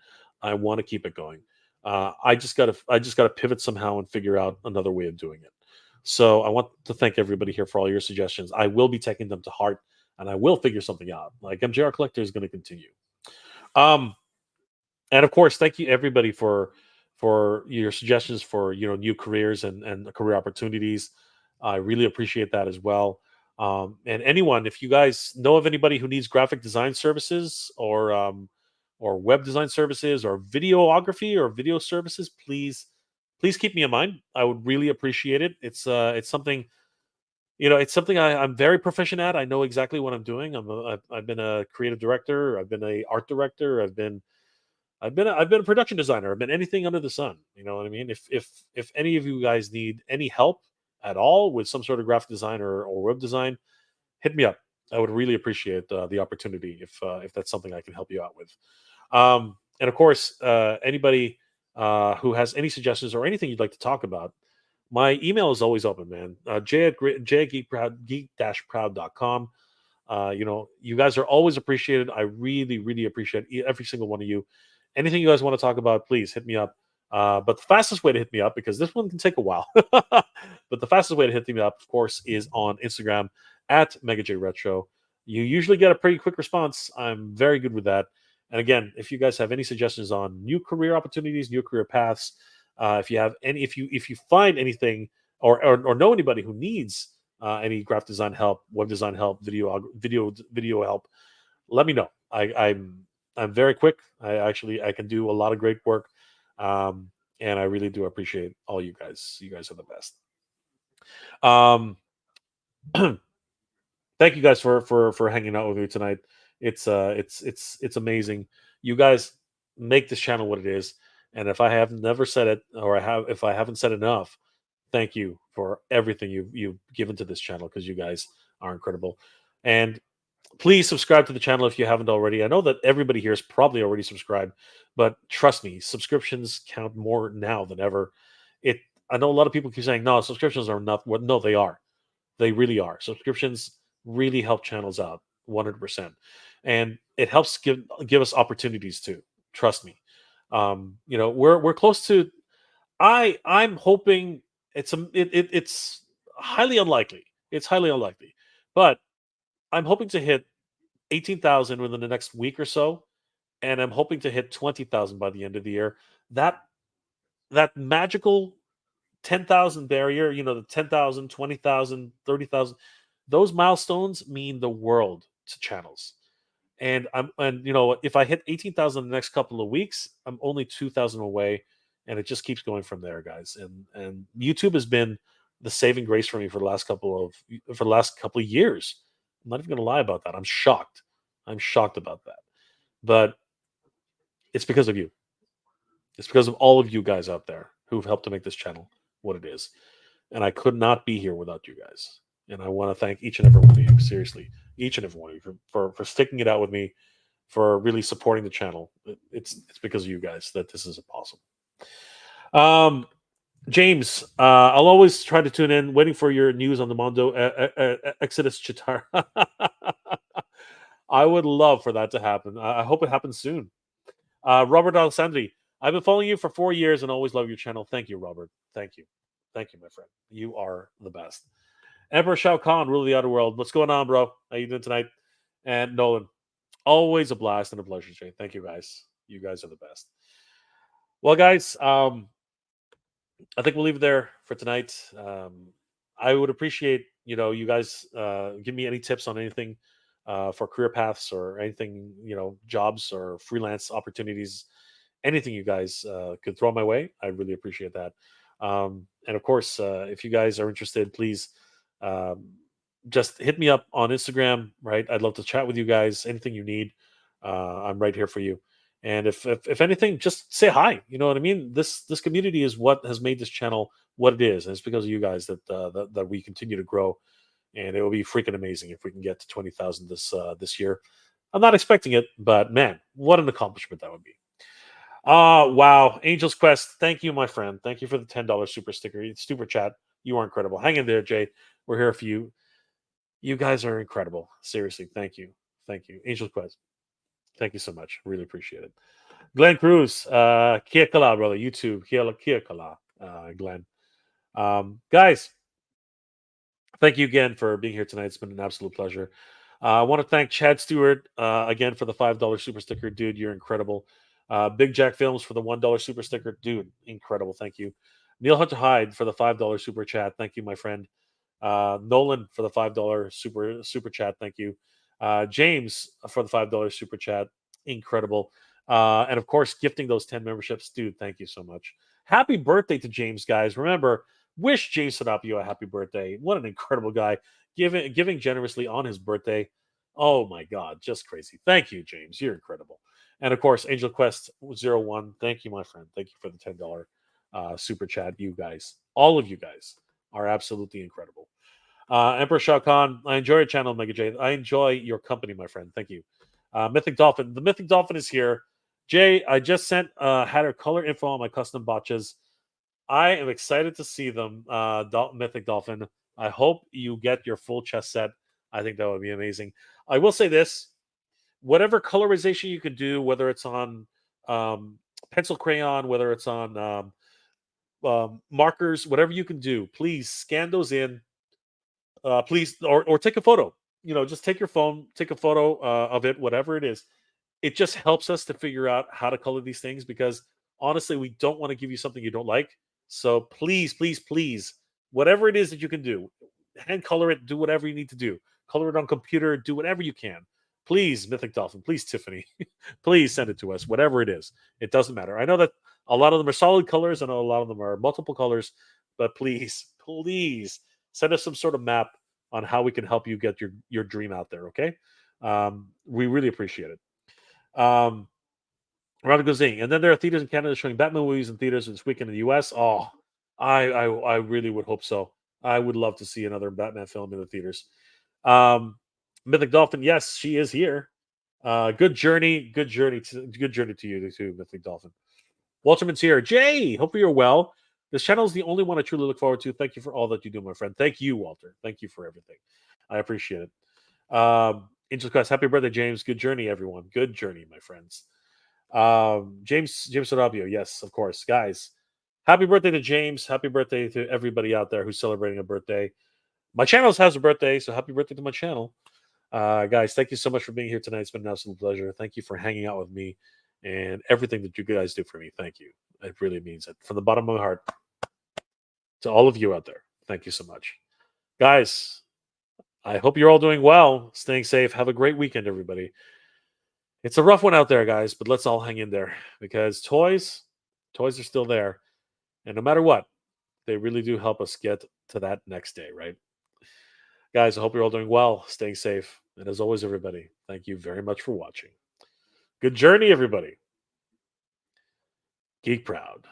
I want to keep it going. I just gotta pivot somehow and figure out another way of doing it. So I want to thank everybody here for all your suggestions. I will be taking them to heart, and I will figure something out. Like MJR Collector is going to continue. Um, and of course, thank you everybody for your suggestions for new careers and career opportunities. I really appreciate that as well. And anyone, if you guys know of anybody who needs graphic design services or web design services or videography or video services, please keep me in mind. I would really appreciate it. It's something I'm very proficient at. I know exactly what I'm doing. I've been a creative director. I've been a art director. I've been a production designer. I've been anything under the sun. You know what I mean? If any of you guys need any help at all with some sort of graphic design or web design, hit me up. I would really appreciate the opportunity if that's something I can help you out with. And of course, anybody who has any suggestions or anything you'd like to talk about, my email is always open, man. J@geek-proud.com. You guys are always appreciated. I really appreciate every single one of you. Anything you guys want to talk about, please hit me up. But the fastest way to hit me up, because this one can take a while, but the fastest way to hit me up, of course, is on Instagram at MegaJRetro. You usually get a pretty quick response. I'm very good with that. And again, if you guys have any suggestions on new career opportunities, new career paths, If you find anything or know anybody who needs any graphic design help, web design help, video help, let me know. I'm very quick. I can do a lot of great work, um, and I really do appreciate all you guys. You guys are the best. Um, Thank you guys for hanging out with me tonight. It's amazing. You guys make this channel what it is, and if I have never said it, or if I haven't said enough, thank you for everything you've given to this channel, because you guys are incredible. And please subscribe to the channel if you haven't already. I know that everybody here is probably already subscribed, but trust me, subscriptions count more now than ever. It. I know a lot of people keep saying no, subscriptions are not. Well, no, they are. They really are. Subscriptions really help channels out 100%. And it helps give us opportunities too. Trust me. We're close to I'm hoping it's highly unlikely. It's highly unlikely. But I'm hoping to hit 18,000 within the next week or so, and I'm hoping to hit 20,000 by the end of the year. That that magical 10,000 barrier, the 10,000, 20,000, 30,000. Those milestones mean the world to channels. And if I hit 18,000 in the next couple of weeks, I'm only 2,000 away, and it just keeps going from there, guys. And YouTube has been the saving grace for me for the last couple of years. I'm not even going to lie about that. I'm shocked. I'm shocked about that. But it's because of you. It's because of all of you guys out there who've helped to make this channel what it is. And I could not be here without you guys. And I want to thank each and every one of you, seriously, each and every one of you for sticking it out with me, for really supporting the channel. It's because of you guys that this is possible. Um, James, I'll always try to tune in, waiting for your news on the Mondo Exodus Chitar. I would love for that to happen. I hope it happens soon. Robert Alessandri, I've been following you for 4 years and always love your channel. Thank you, Robert. Thank you. Thank you, my friend. You are the best. Emperor Shao Kahn, rule of the outer world. What's going on, bro? How you doing tonight? And Nolan, always a blast and a pleasure, Jay. Thank you, guys. You guys are the best. Well, guys, I think we'll leave it there for tonight. I would appreciate, you guys give me any tips on anything for career paths or anything, jobs or freelance opportunities, anything you guys could throw my way. I really appreciate that. And of course, if you guys are interested, please um, just hit me up on Instagram. Right, I'd love to chat with you guys. Anything you need, I'm right here for you. And if anything, just say hi. You know what I mean? This community is what has made this channel what it is, and it's because of you guys that we continue to grow. And it will be freaking amazing if we can get to 20,000 this year. I'm not expecting it, but man, what an accomplishment that would be. Wow. Angel's Quest. Thank you, my friend. Thank you for the $10 super chat. You are incredible. Hang in there, Jay. We're here for you. You guys are incredible. Seriously. Thank you. Thank you. Angel's Quest. Thank you so much. Really appreciate it. Glenn Cruz. Kia kala, brother. YouTube. Kia kala, Glenn. Guys, thank you again for being here tonight. It's been an absolute pleasure. I want to thank Chad Stewart again for the $5 super sticker. Dude, you're incredible. Big Jack Films for the $1 super sticker. Dude, incredible. Thank you. Neil Hunter Hyde for the $5 super chat. Thank you, my friend. Nolan for the $5 super chat. Thank you. James for the $5 super chat. Incredible. And of course, gifting those 10 memberships. Dude, thank you so much. Happy birthday to James, guys. Remember, wish James Sadapio a happy birthday. What an incredible guy. Giving generously on his birthday. Oh my God, just crazy. Thank you, James. You're incredible. And of course, Angel Quest 01. Thank you, my friend. Thank you for the $10 super chat. You guys, all of you guys, are absolutely incredible. Emperor Shao Kahn, I enjoy your channel, Mega J. I enjoy your company, my friend. Thank you. Mythic Dolphin. The Mythic Dolphin is here. Jay, I just had her color info on my custom botches. I am excited to see them, Mythic Dolphin. I hope you get your full chess set. I think that would be amazing. I will say this: whatever colorization you can do, whether it's on pencil crayon, whether it's on markers, whatever you can do, please scan those in. Please, or take a photo. Just take your phone, take a photo of it, whatever it is. It just helps us to figure out how to color these things, because honestly, we don't want to give you something you don't like. So please, please, please, whatever it is that you can do, hand color it, do whatever you need to do. Color it on computer, do whatever you can. Please, Mythic Dolphin, please, Tiffany, please send it to us, whatever it is. It doesn't matter. I know that a lot of them are solid colors. I know a lot of them are multiple colors, but please, please send us some sort of map on how we can help you get your dream out there. Okay, we really appreciate it. Robert Gozing, and then there are theaters in Canada showing Batman movies in theaters this weekend in the U.S. Oh, I really would hope so. I would love to see another Batman film in the theaters. Um, Mythic Dolphin, yes, she is here. Good journey to you too, Mythic Dolphin. Walterman's here. Jay, hope you're well. This channel is the only one I truly look forward to. Thank you for all that you do, my friend. Thank you, Walter. Thank you for everything. I appreciate it. Angel Quest, happy birthday, James. Good journey, everyone. Good journey, my friends. James Sarabio, yes, of course, guys. Happy birthday to James. Happy birthday to everybody out there who's celebrating a birthday. My channel has a birthday, so happy birthday to my channel. Guys, thank you so much for being here tonight. It's been an absolute pleasure. Thank you for hanging out with me and everything that you guys do for me. Thank you. It really means it from the bottom of my heart to all of you out there. Thank you so much. Guys, I hope you're all doing well, staying safe. Have a great weekend, everybody. It's a rough one out there, guys, but let's all hang in there because toys are still there. And no matter what, they really do help us get to that next day, right? Guys, I hope you're all doing well, staying safe. And as always, everybody, thank you very much for watching. Good journey, everybody. Geek Proud.